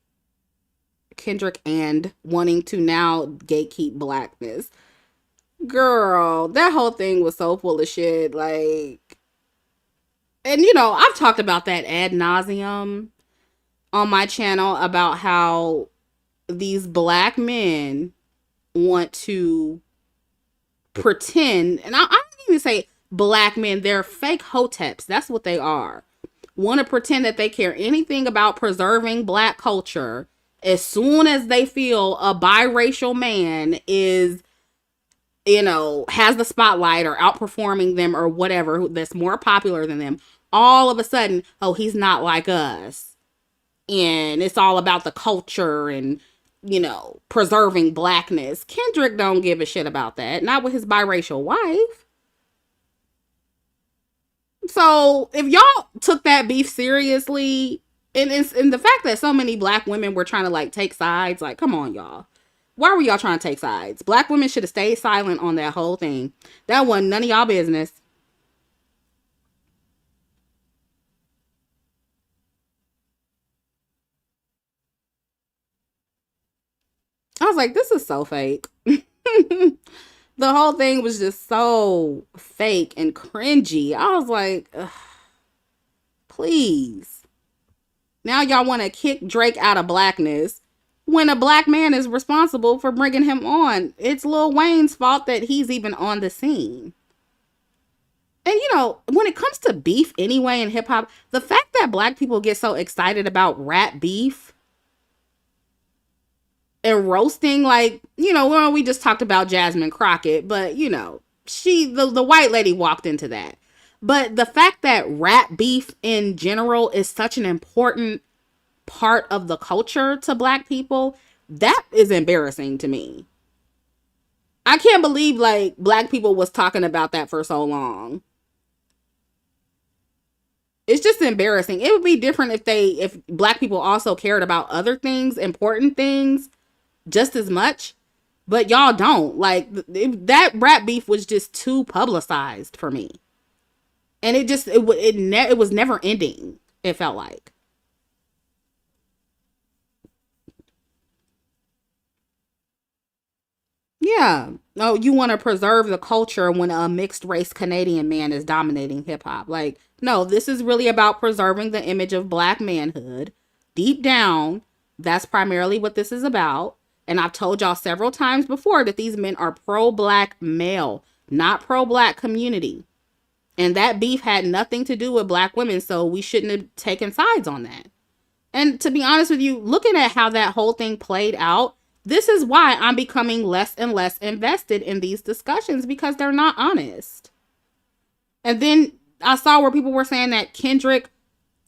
and wanting to now gatekeep blackness?" Girl, that whole thing was so full of shit. Like, and I've talked about that ad nauseum on my channel about how these black men want to pretend, and I don't even say black men, they're fake hoteps. That's what they are. Want to pretend that they care anything about preserving black culture as soon as they feel a biracial man is, has the spotlight or outperforming them or whatever, that's more popular than them. All of a sudden, oh, he's not like us. And it's all about the culture and, preserving blackness. Kendrick don't give a shit about that. Not with his biracial wife. So if y'all took that beef seriously, and the fact that so many black women were trying to like take sides, like, come on, y'all. Why were y'all trying to take sides? Black women should have stayed silent on that whole thing. That wasn't none of y'all business. I was like, this is so fake. The whole thing was just so fake and cringy. I was like, ugh, please. Now y'all want to kick Drake out of blackness when a black man is responsible for bringing him on. It's Lil Wayne's fault that he's even on the scene. And when it comes to beef anyway in hip hop, the fact that black people get so excited about rap beef and roasting, like, well, we just talked about Jasmine Crockett, but the white lady walked into that. But the fact that rap beef in general is such an important part of the culture to black people, that is embarrassing to me. I can't believe like black people was talking about that for so long. It's just embarrassing. It would be different if black people also cared about other things, important things, just as much. But y'all don't. Like, that rap beef was just too publicized for me. And it was never ending, it felt like. Yeah. Oh, you want to preserve the culture when a mixed race Canadian man is dominating hip hop. Like, no, this is really about preserving the image of black manhood. Deep down, that's primarily what this is about. And I've told y'all several times before that these men are pro-black male, not pro-black community. And that beef had nothing to do with black women, so we shouldn't have taken sides on that. And to be honest with you, looking at how that whole thing played out, this is why I'm becoming less and less invested in these discussions, because they're not honest. And then I saw where people were saying that Kendrick,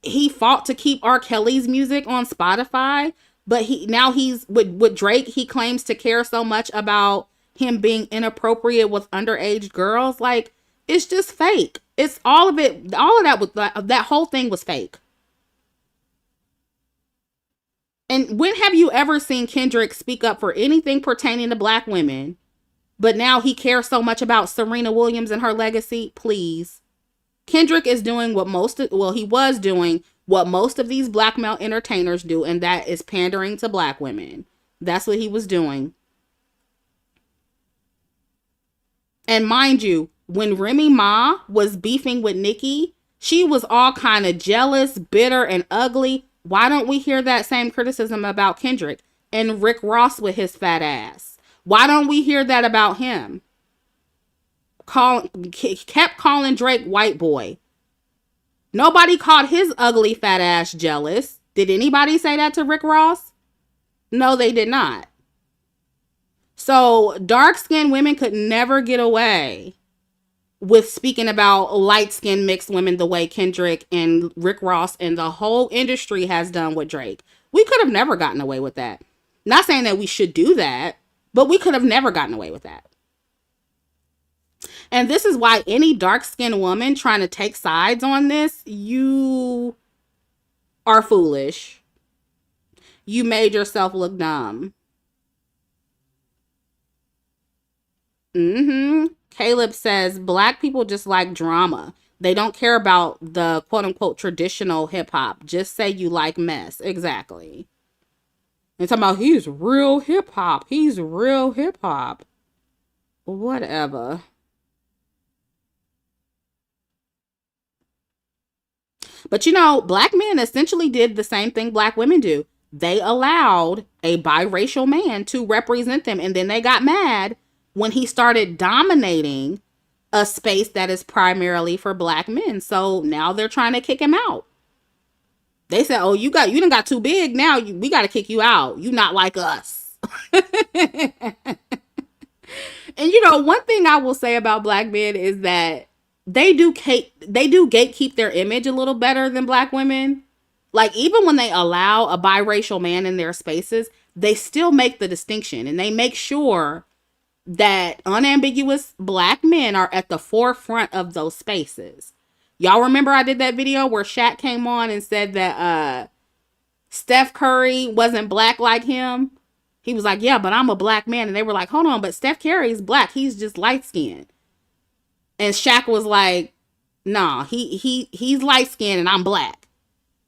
he fought to keep R. Kelly's music on Spotify, but he's with Drake, he claims to care so much about him being inappropriate with underage girls. Like, it's just fake. It's all of it. All of that was, that whole thing was fake. And when have you ever seen Kendrick speak up for anything pertaining to black women, but now he cares so much about Serena Williams and her legacy? Please. Kendrick is doing he was doing what most of these black male entertainers do, and that is pandering to black women. That's what he was doing. And mind you, when Remy Ma was beefing with Nicki, she was all kind of jealous, bitter, and ugly. Why don't we hear that same criticism about Kendrick and Rick Ross with his fat ass? Why don't we hear that about him? Kept calling Drake white boy. Nobody called his ugly fat ass jealous. Did anybody say that to Rick Ross? No, they did not. So dark-skinned women could never get away with speaking about light-skinned mixed women the way Kendrick and Rick Ross and the whole industry has done with Drake. We could have never gotten away with that. Not saying that we should do that, but we could have never gotten away with that. And this is why any dark-skinned woman trying to take sides on this, you are foolish. You made yourself look dumb. Caleb says black people just like drama. They don't care about the quote unquote traditional hip hop. Just say you like mess. Exactly. And talking about he's real hip hop. He's real hip hop. Whatever. But black men essentially did the same thing black women do. They allowed a biracial man to represent them, and then they got mad when he started dominating a space that is primarily for black men. So now they're trying to kick him out. They said, "Oh, you done got too big. Now we got to kick you out. You not like us." And one thing I will say about black men is that they do gatekeep their image a little better than black women. Like even when they allow a biracial man in their spaces, they still make the distinction and they make sure that unambiguous black men are at the forefront of those spaces. Y'all remember I did that video where Shaq came on and said that Steph Curry wasn't black like him? He was like, yeah, but I'm a black man. And they were like, hold on, but Steph Curry's black. He's just light skinned. And Shaq was like, nah, he's light skinned and I'm black.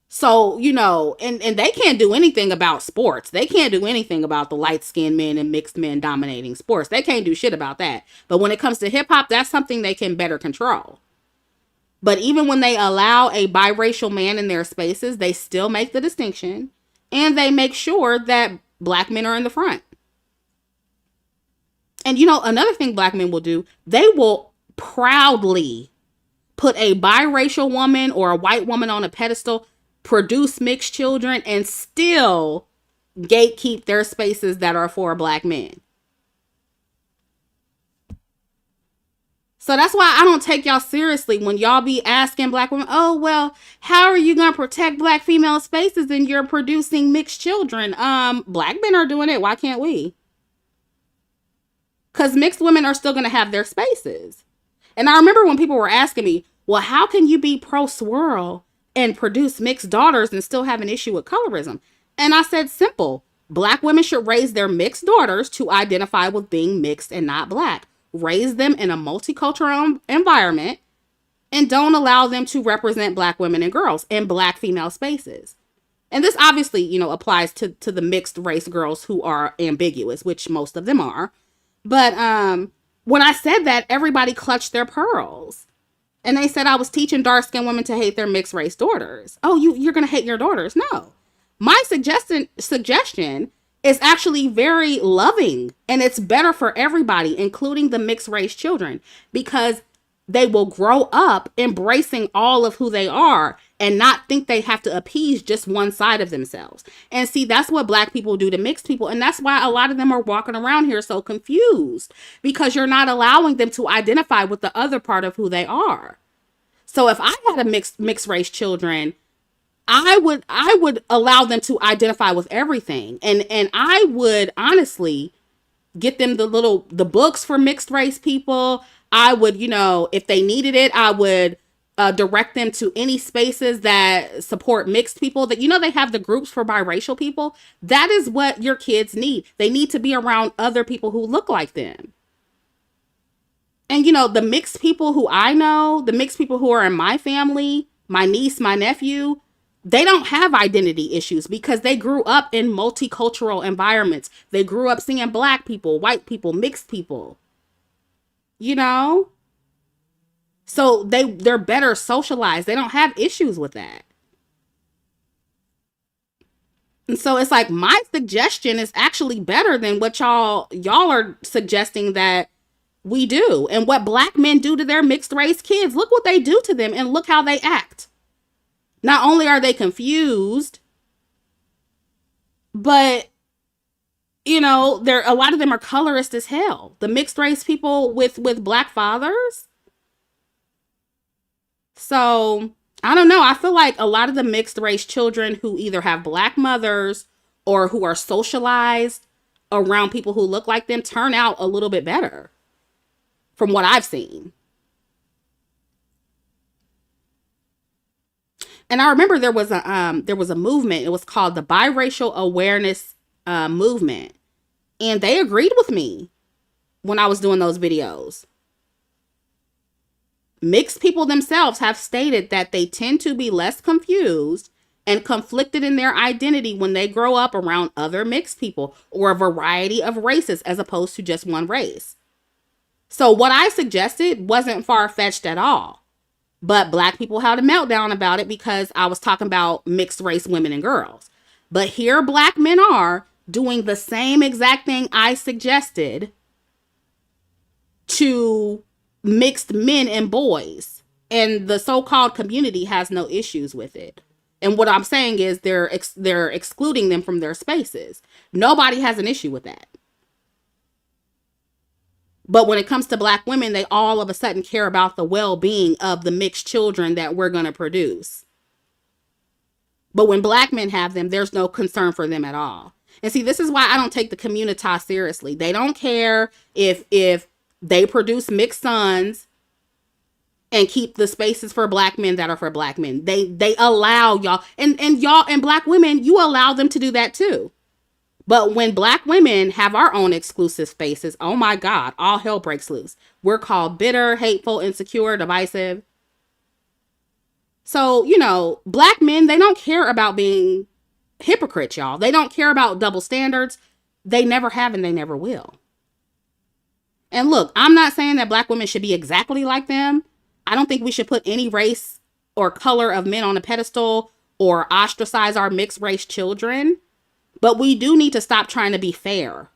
So, and they can't do anything about sports. They can't do anything about the light skinned men and mixed men dominating sports. They can't do shit about that. But when it comes to hip hop, that's something they can better control. But even when they allow a biracial man in their spaces, they still make the distinction and they make sure that black men are in the front. And another thing black men will do, they will proudly put a biracial woman or a white woman on a pedestal, produce mixed children, and still gatekeep their spaces that are for black men. So that's why I don't take y'all seriously when y'all be asking black women, oh, well, how are you going to protect black female spaces and you're producing mixed children? Black men are doing it. Why can't we? Because mixed women are still going to have their spaces. And I remember when people were asking me, well, how can you be pro-swirl and produce mixed daughters and still have an issue with colorism? And I said, simple. Black women should raise their mixed daughters to identify with being mixed and not black. Raise them in a multicultural environment and don't allow them to represent black women and girls in black female spaces. And this obviously, applies to the mixed race girls who are ambiguous, which most of them are. But when I said that, everybody clutched their pearls. And they said I was teaching dark-skinned women to hate their mixed race daughters. Oh, you're going to hate your daughters? No. My suggestion is actually very loving, and it's better for everybody, including the mixed race children, because they will grow up embracing all of who they are and not think they have to appease just one side of themselves. And see, that's what black people do to mixed people. And that's why a lot of them are walking around here so confused, because you're not allowing them to identify with the other part of who they are. So if I had a mixed race children, I would allow them to identify with everything. And I would honestly get them the books for mixed race people. I would, if they needed it, I would direct them to any spaces that support mixed people. That, they have the groups for biracial people. That is what your kids need. They need to be around other people who look like them. And, the mixed people who I know, the mixed people who are in my family, my niece, my nephew, they don't have identity issues because they grew up in multicultural environments. They grew up seeing black people, white people, mixed people, So they're better socialized. They don't have issues with that. And so it's like my suggestion is actually better than what y'all are suggesting that we do. And what black men do to their mixed race kids. Look what they do to them and look how they act. Not only are they confused, but, a lot of them are colorist as hell. The mixed race people with black fathers. So, I don't know. I feel like a lot of the mixed race children who either have black mothers or who are socialized around people who look like them turn out a little bit better from what I've seen. And I remember there was a movement. It was called the Biracial Awareness Movement, and they agreed with me when I was doing those videos. Mixed people themselves have stated that they tend to be less confused and conflicted in their identity when they grow up around other mixed people or a variety of races as opposed to just one race. So what I suggested wasn't far-fetched at all. But black people had a meltdown about it because I was talking about mixed race women and girls. But here black men are doing the same exact thing I suggested to mixed men and boys. And the so-called community has no issues with it. And what I'm saying is they're excluding them from their spaces. Nobody has an issue with that. But when it comes to black women, they all of a sudden care about the well-being of the mixed children that we're going to produce. But when black men have them, there's no concern for them at all. And see, this is why I don't take the community seriously. They don't care if they produce mixed sons and keep the spaces for black men that are for black men. They allow y'all and y'all and black women, you allow them to do that too. But when black women have our own exclusive spaces, oh my God, all hell breaks loose. We're called bitter, hateful, insecure, divisive. So, you know, black men, they don't care about being hypocrites, y'all. They don't care about double standards. They never have and they never will. And look, I'm not saying that black women should be exactly like them. I don't think we should put any race or color of men on a pedestal or ostracize our mixed race children. But we do need to stop trying to be fair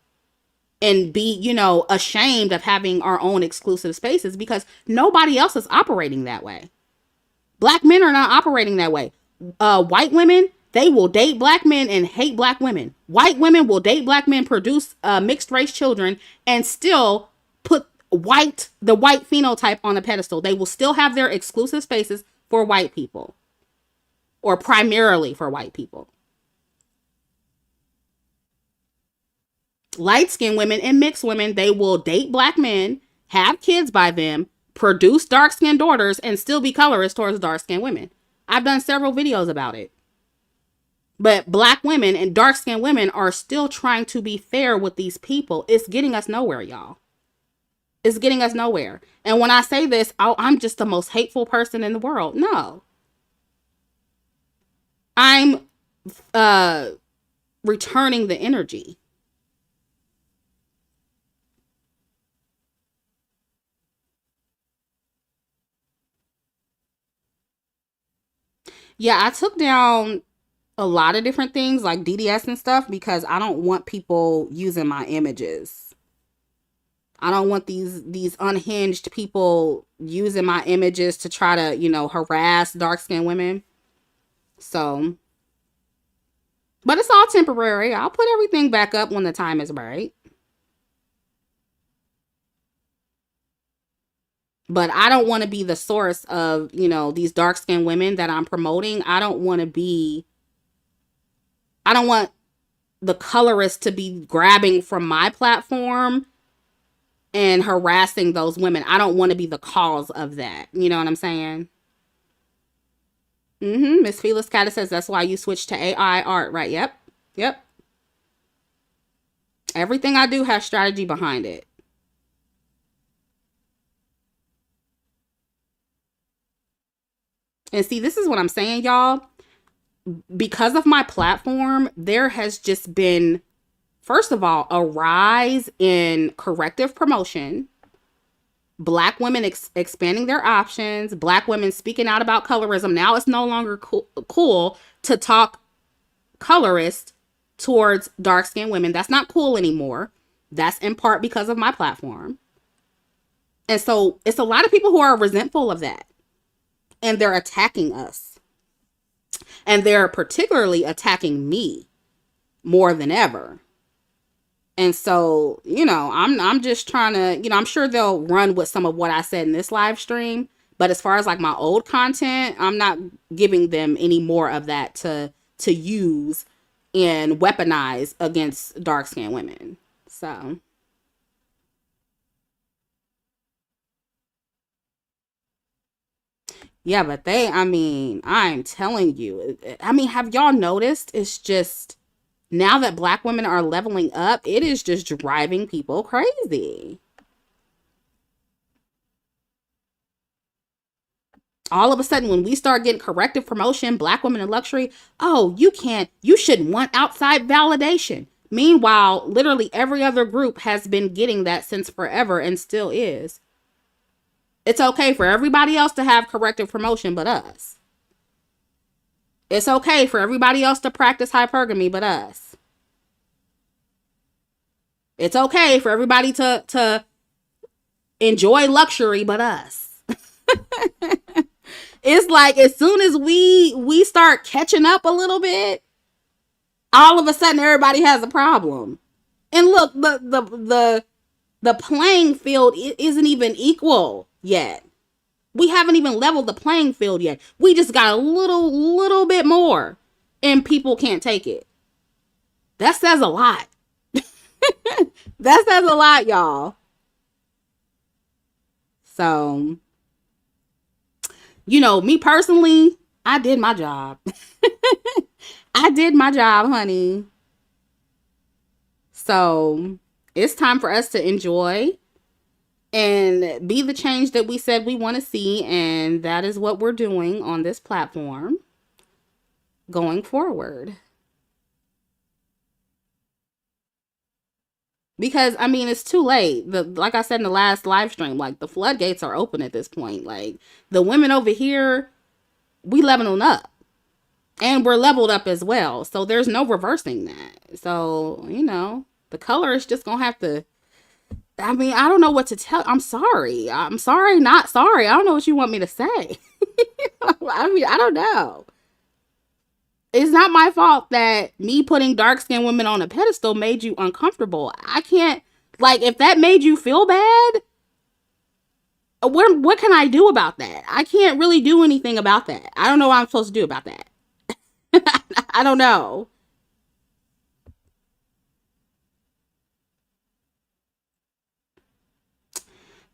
and be, you know, ashamed of having our own exclusive spaces because nobody else is operating that way. Black men are not operating that way. White women, they will date black men and hate black women. White women will date black men, produce mixed race children, and still put the white phenotype on a pedestal. They will still have their exclusive spaces for white people, or primarily for white people. Light-skinned women and mixed women, they will date black men, have kids by them, produce dark-skinned daughters, and still be colorist towards dark-skinned women. I've done several videos about it. But black women and dark-skinned women are still trying to be fair with these people. It's getting us nowhere, y'all. It's getting us nowhere. And when I say this, I'm just the most hateful person in the world. No. I'm returning the energy. Yeah, I took down a lot of different things like DDS and stuff because I don't want people using my images. I don't want these unhinged people using my images to try to, you know, harass dark-skinned women. So, but it's all temporary. I'll put everything back up when the time is right. But I don't want to be the source of, you know, these dark-skinned women that I'm promoting. I don't want the colorist to be grabbing from my platform and harassing those women. I don't want to be the cause of that. You know what I'm saying? Miss Felix Cata says that's why you switched to AI art, right? Yep. Yep. Everything I do has strategy behind it. And see, this is what I'm saying, y'all. Because of my platform, there has just been, first of all, a rise in corrective promotion, black women expanding their options, black women speaking out about colorism. Now it's no longer cool to talk colorist towards dark-skinned women. That's not cool anymore. That's in part because of my platform. And so it's a lot of people who are resentful of that. And they're attacking us. And they're particularly attacking me more than ever. And so, you know, I'm just trying to, you know, I'm sure they'll run with some of what I said in this live stream. But as far as like my old content, I'm not giving them any more of that to use and weaponize against dark-skinned women. So, Yeah, but I mean, I'm telling you, I mean, have y'all noticed? It's just now that black women are leveling up, it is just driving people crazy. All of a sudden, when we start getting corrective promotion, black women in luxury, oh, you shouldn't want outside validation. Meanwhile, literally every other group has been getting that since forever and still is. It's okay for everybody else to have corrective promotion but us. It's okay for everybody else to practice hypergamy but us. It's okay for everybody to enjoy luxury but us. It's like as soon as we start catching up a little bit, all of a sudden everybody has a problem. And look, the playing field isn't even equal yet. We haven't even leveled the playing field yet. We just got a little bit more and people can't take it. That says a lot. That says a lot, y'all. So, me personally, I did my job. I did my job, honey. So, it's time for us to enjoy and be the change that we said we want to see. And that is what we're doing on this platform going forward. Because I mean, it's too late. Like I said in the last live stream, like the floodgates are open at this point. Like the women over here, we leveling up, and we're leveled up as well. So there's no reversing that. So the color is just gonna have to. I mean, I don't know what to tell. I'm sorry. I'm sorry, not sorry. I don't know what you want me to say. I mean, I don't know. It's not my fault that me putting dark skinned women on a pedestal made you uncomfortable. I can't, like, if that made you feel bad, what can I do about that? I can't really do anything about that. I don't know what I'm supposed to do about that. I don't know.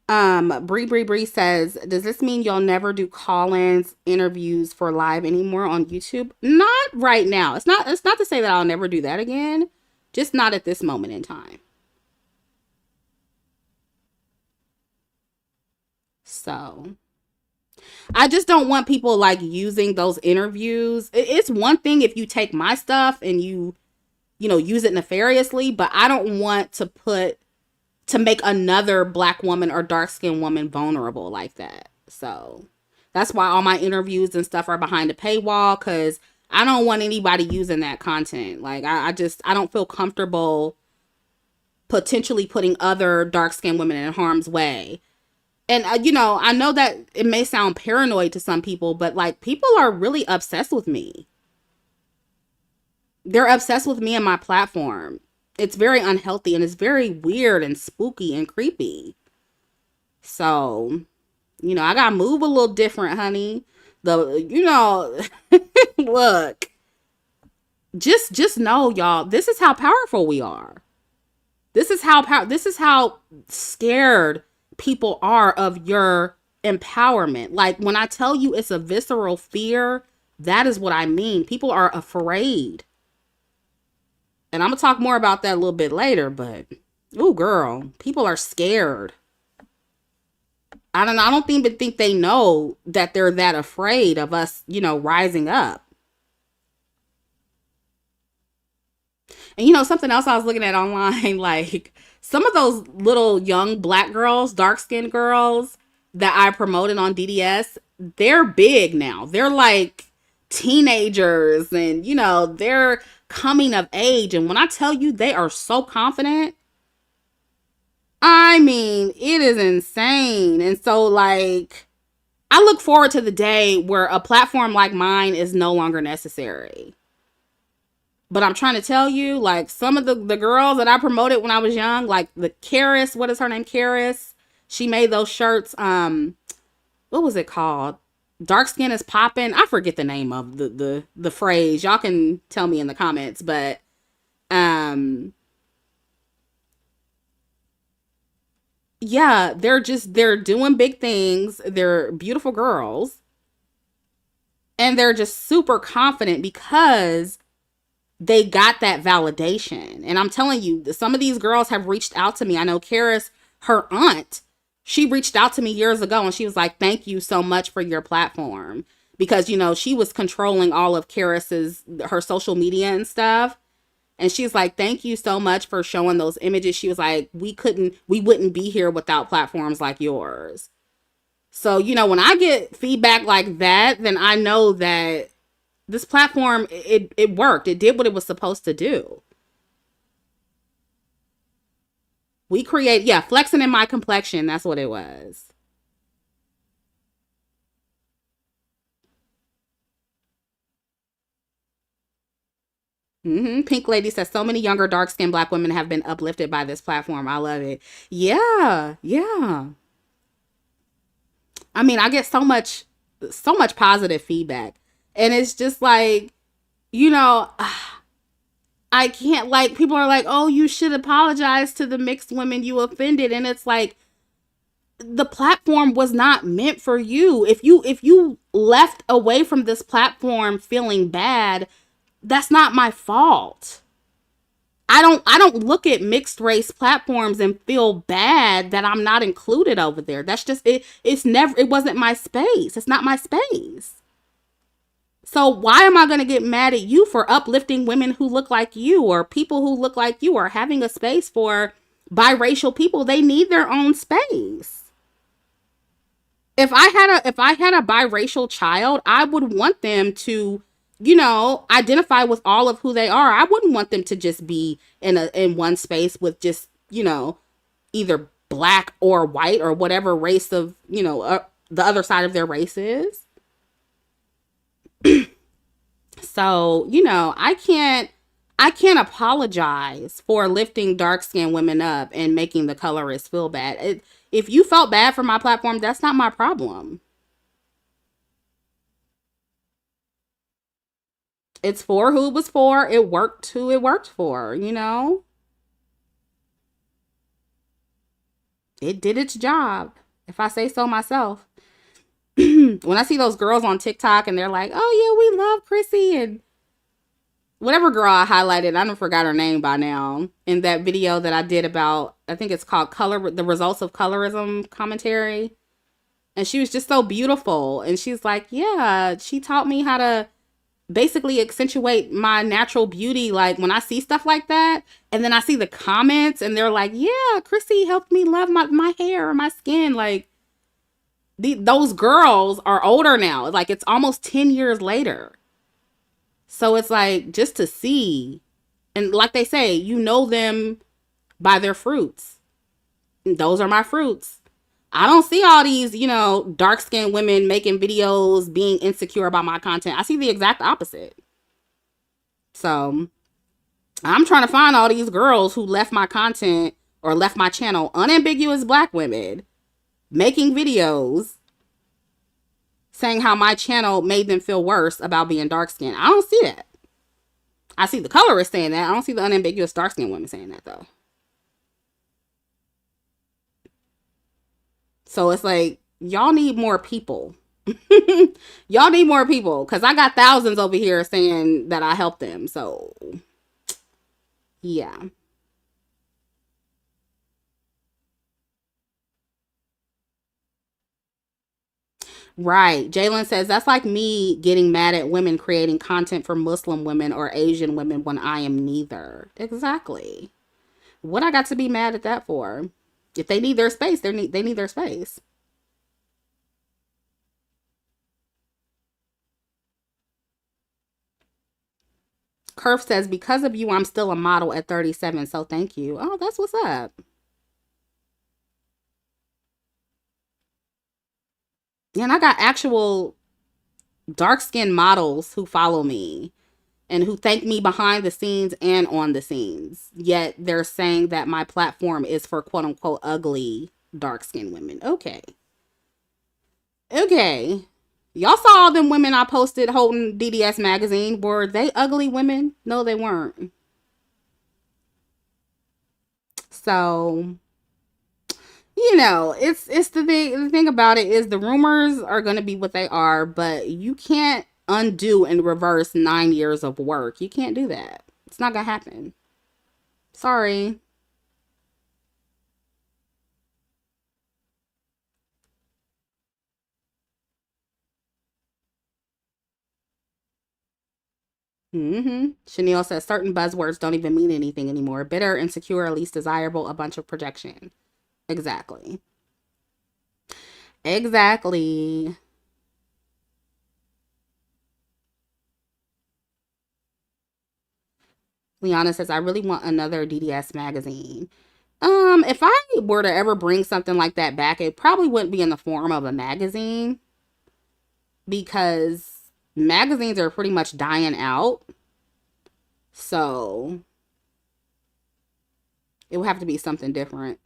Bree says, does this mean you'll never do call-ins interviews for live anymore on YouTube? Not right now. It's not to say that I'll never do that again. Just not at this moment in time. So I just don't want people like using those interviews. It's one thing if you take my stuff and use it nefariously, but I don't want to make another black woman or dark skinned woman vulnerable like that. So that's why all my interviews and stuff are behind a paywall, because I don't want anybody using that content. Like I don't feel comfortable potentially putting other dark skinned women in harm's way. And I know that it may sound paranoid to some people, but like people are really obsessed with me. They're obsessed with me and my platform. It's very unhealthy and it's very weird and spooky and creepy. So, I gotta move a little different, honey. Look, just know, y'all, this is how powerful we are. This is how scared people are of your empowerment. Like when I tell you it's a visceral fear, that is what I mean. People are afraid. And I'm gonna talk more about that a little bit later, but ooh girl, people are scared. I don't even think they know that they're that afraid of us, rising up. And something else I was looking at online, like some of those little young black girls, dark skinned girls that I promoted on DDS, they're big now. They're like teenagers and, they're coming of age. And when I tell you they are so confident, I mean, it is insane. And so, like, I look forward to the day where a platform like mine is no longer necessary. But I'm trying to tell you, like, some of the girls that I promoted when I was young, like the Karis, what is her name? Karis. She made those shirts. What was it called? Dark skin is popping. I forget the name of the phrase. Y'all can tell me in the comments. But um, yeah, they're doing big things. They're beautiful girls. And they're just super confident because they got that validation. And I'm telling you, some of these girls have reached out to me. I know Karis, her aunt, she reached out to me years ago and she was like, thank you so much for your platform. Because, you know, she was controlling all of Karis's, her social media and stuff. And she's like, thank you so much for showing those images. She was like, we wouldn't be here without platforms like yours. So, you know, when I get feedback like that, then I know that this platform, it worked. It did what it was supposed to do. We create, yeah, flexing in my complexion. That's what it was. Pink Lady says so many younger dark skinned black women have been uplifted by this platform. I love it. Yeah, yeah. I mean, I get so much positive feedback. And it's just like, you know, I can't, like, people are like, oh, you should apologize to the mixed women you offended. And it's like, the platform was not meant for you. If you left away from this platform feeling bad, that's not my fault. I don't look at mixed race platforms and feel bad that I'm not included over there. That's just it. It wasn't my space. It's not my space. So why am I going to get mad at you for uplifting women who look like you or people who look like you or having a space for biracial people? They need their own space. If I had a biracial child, I would want them to, you know, identify with all of who they are. I wouldn't want them to just be in one space with just, you know, either black or white or whatever race of, you know, the other side of their race is. So, you know, I can't apologize for lifting dark skinned women up and making the colorists feel bad. If you felt bad for my platform, that's not my problem. It's for who it was for. It worked who it worked for, you know? It did its job, if I say so myself. When I see those girls on TikTok and they're like, oh yeah, we love Chrissie and whatever girl I highlighted, I don't forgot her name by now, in that video that I did about, I think it's called the results of colorism commentary. And she was just so beautiful. And she's like, yeah, she taught me how to basically accentuate my natural beauty. Like when I see stuff like that, and then I see the comments and they're like, yeah, Chrissie helped me love my hair or my skin. Like those girls are older now. Like it's almost 10 years later. So it's like just to see, and like they say, you know them by their fruits. And those are my fruits. I don't see all these, you know, dark skinned women making videos being insecure about my content. I see the exact opposite. So I'm trying to find all these girls who left my content or left my channel, unambiguous black women, making videos saying how my channel made them feel worse about being dark skinned. I don't see that. I see the colorists saying that. I don't see the unambiguous dark skinned women saying that though. So it's like, y'all need more people. Y'all need more people because I got thousands over here saying that I helped them. So, yeah. Right. Jalen says that's like me getting mad at women creating content for Muslim women or Asian women when I am neither. Exactly. What I got to be mad at that for? If they need their space, they need their space. Curve says, because of you, I'm still a model at 37. So thank you. Oh, that's what's up. And I got actual dark skinned models who follow me and who thank me behind the scenes and on the scenes. Yet they're saying that my platform is for quote unquote ugly dark skinned women. Okay. Okay. Y'all saw all them women I posted holding DDS magazine. Were they ugly women? No, they weren't. So, you know, it's the thing about it is the rumors are going to be what they are, but you can't undo and reverse 9 years of work. You can't do that. It's not gonna happen. Sorry. Chanel says certain buzzwords don't even mean anything anymore. Bitter, insecure, least desirable, a bunch of projection. Exactly. Exactly. Liana says, I really want another DDS magazine. If I were to ever bring something like that back, it probably wouldn't be in the form of a magazine because magazines are pretty much dying out. So it would have to be something different.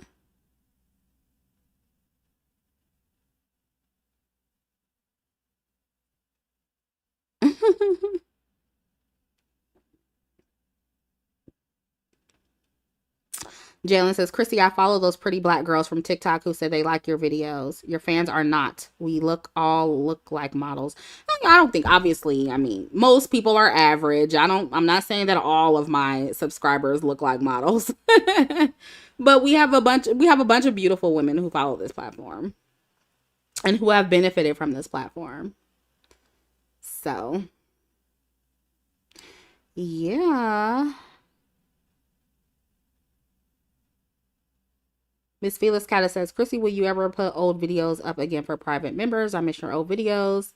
Jalen says, Chrissy, I follow those pretty black girls from TikTok who say they like your videos. Your fans are not. We all look like models. I don't think, obviously, I mean, most people are average. I'm not saying that all of my subscribers look like models. But we have a bunch of beautiful women who follow this platform and who have benefited from this platform. So, yeah. Miss Felix Cata says, Chrissy, will you ever put old videos up again for private members? I miss your old videos,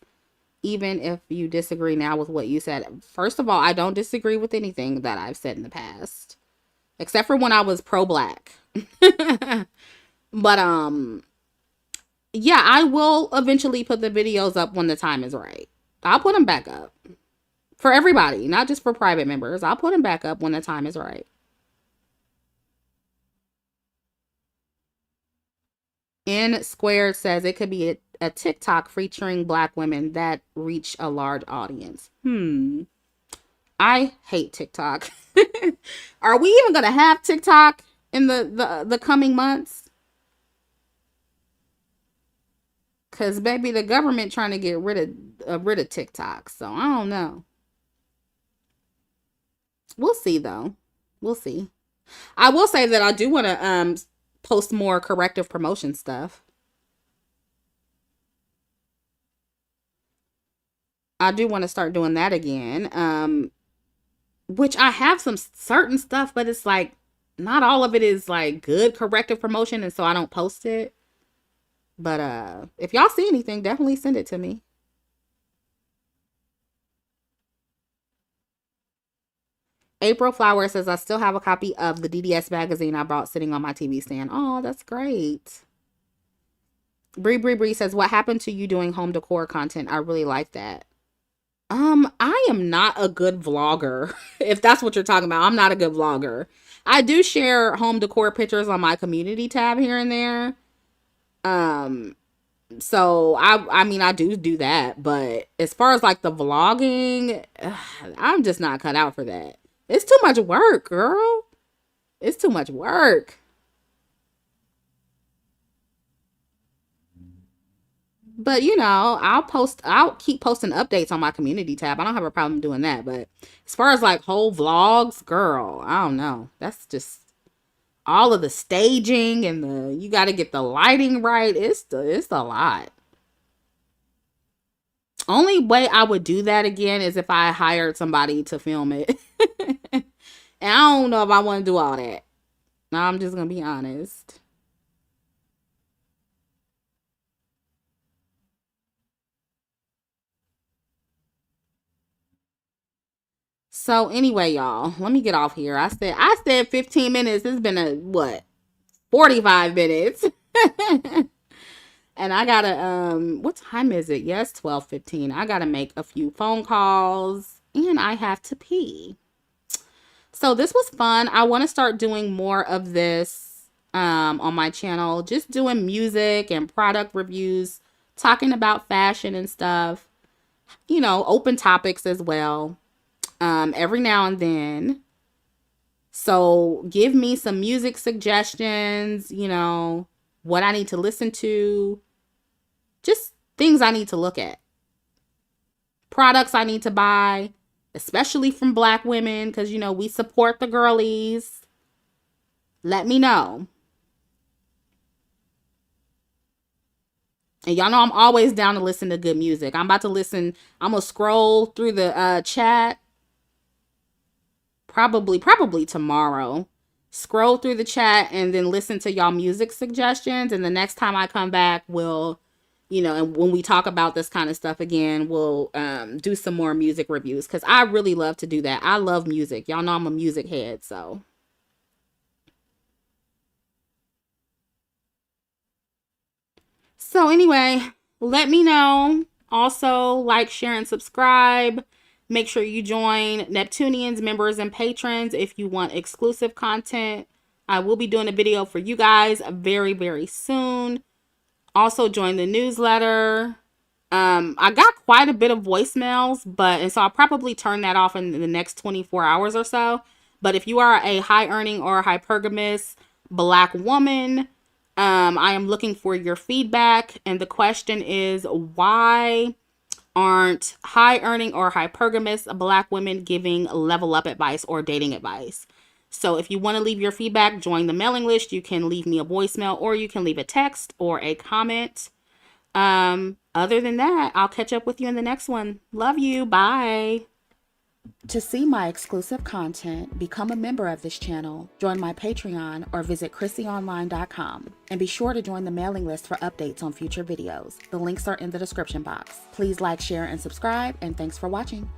even if you disagree now with what you said. First of all, I don't disagree with anything that I've said in the past, except for when I was pro-black. But, yeah, I will eventually put the videos up when the time is right. I'll put them back up for everybody, not just for private members. I'll put them back up when the time is right. N Squared says it could be a TikTok featuring black women that reach a large audience. I hate TikTok. Are we even gonna have TikTok in the coming months? Cause baby, the government trying to get rid of TikTok. So I don't know. We'll see though. We'll see. I will say that I do want to post more corrective promotion stuff. I do want to start doing that again. Which I have some certain stuff, but it's like not all of it is like good corrective promotion, and so I don't post it. But if y'all see anything, definitely send it to me. April Flower says I still have a copy of the DDS magazine I bought sitting on my TV stand. Oh, that's great. Bree says, what happened to you doing home decor content? I really like that. I am not a good vlogger. If that's what you're talking about, I'm not a good vlogger. I do share home decor pictures on my community tab here and there. Um, so I mean I do that, but as far as like the vlogging, I'm just not cut out for that. It's too much work, girl. It's too much work. But I'll keep posting updates on my community tab. I don't have a problem doing that. But as far as like whole vlogs, girl, I don't know. That's just all of the staging and you got to get the lighting right. It's a lot. Only way I would do that again is if I hired somebody to film it. And I don't know if I want to do all that. I'm just gonna be honest. So anyway, y'all, let me get off here. I said 15 minutes. It's been a what? 45 minutes. And I gotta what time is it? Yes, 12:15. I gotta make a few phone calls and I have to pee. So this was fun. I want to start doing more of this on my channel, just doing music and product reviews, talking about fashion and stuff, open topics as well, every now and then. So give me some music suggestions, what I need to listen to, just things I need to look at. products I need to buy, especially from Black women, because, you know, we support the girlies, let me know. And y'all know I'm always down to listen to good music. I'm going to scroll through the chat probably tomorrow. Scroll through the chat and then listen to y'all music suggestions. And the next time I come back, we'll, you know, and when we talk about this kind of stuff again, we'll do some more music reviews, because I really love to do that. I love music. Y'all know I'm a music head, so. So anyway, let me know. Also, like, share, and subscribe. Make sure you join Neptunians, members, and patrons if you want exclusive content. I will be doing a video for you guys very, very soon. Also, join the newsletter. I got quite a bit of voicemails, and so I'll probably turn that off in the next 24 hours or so. But if you are a high earning or hypergamous Black woman, I am looking for your feedback. And the question is, why aren't high earning or hypergamous Black women giving level up advice or dating advice? So if you want to leave your feedback, join the mailing list. You can leave me a voicemail, or you can leave a text or a comment. Other than that, I'll catch up with you in the next one. Love you. Bye. To see my exclusive content, become a member of this channel, join my Patreon, or visit ChrissieOnline.com. And be sure to join the mailing list for updates on future videos. The links are in the description box. Please like, share, and subscribe, and thanks for watching.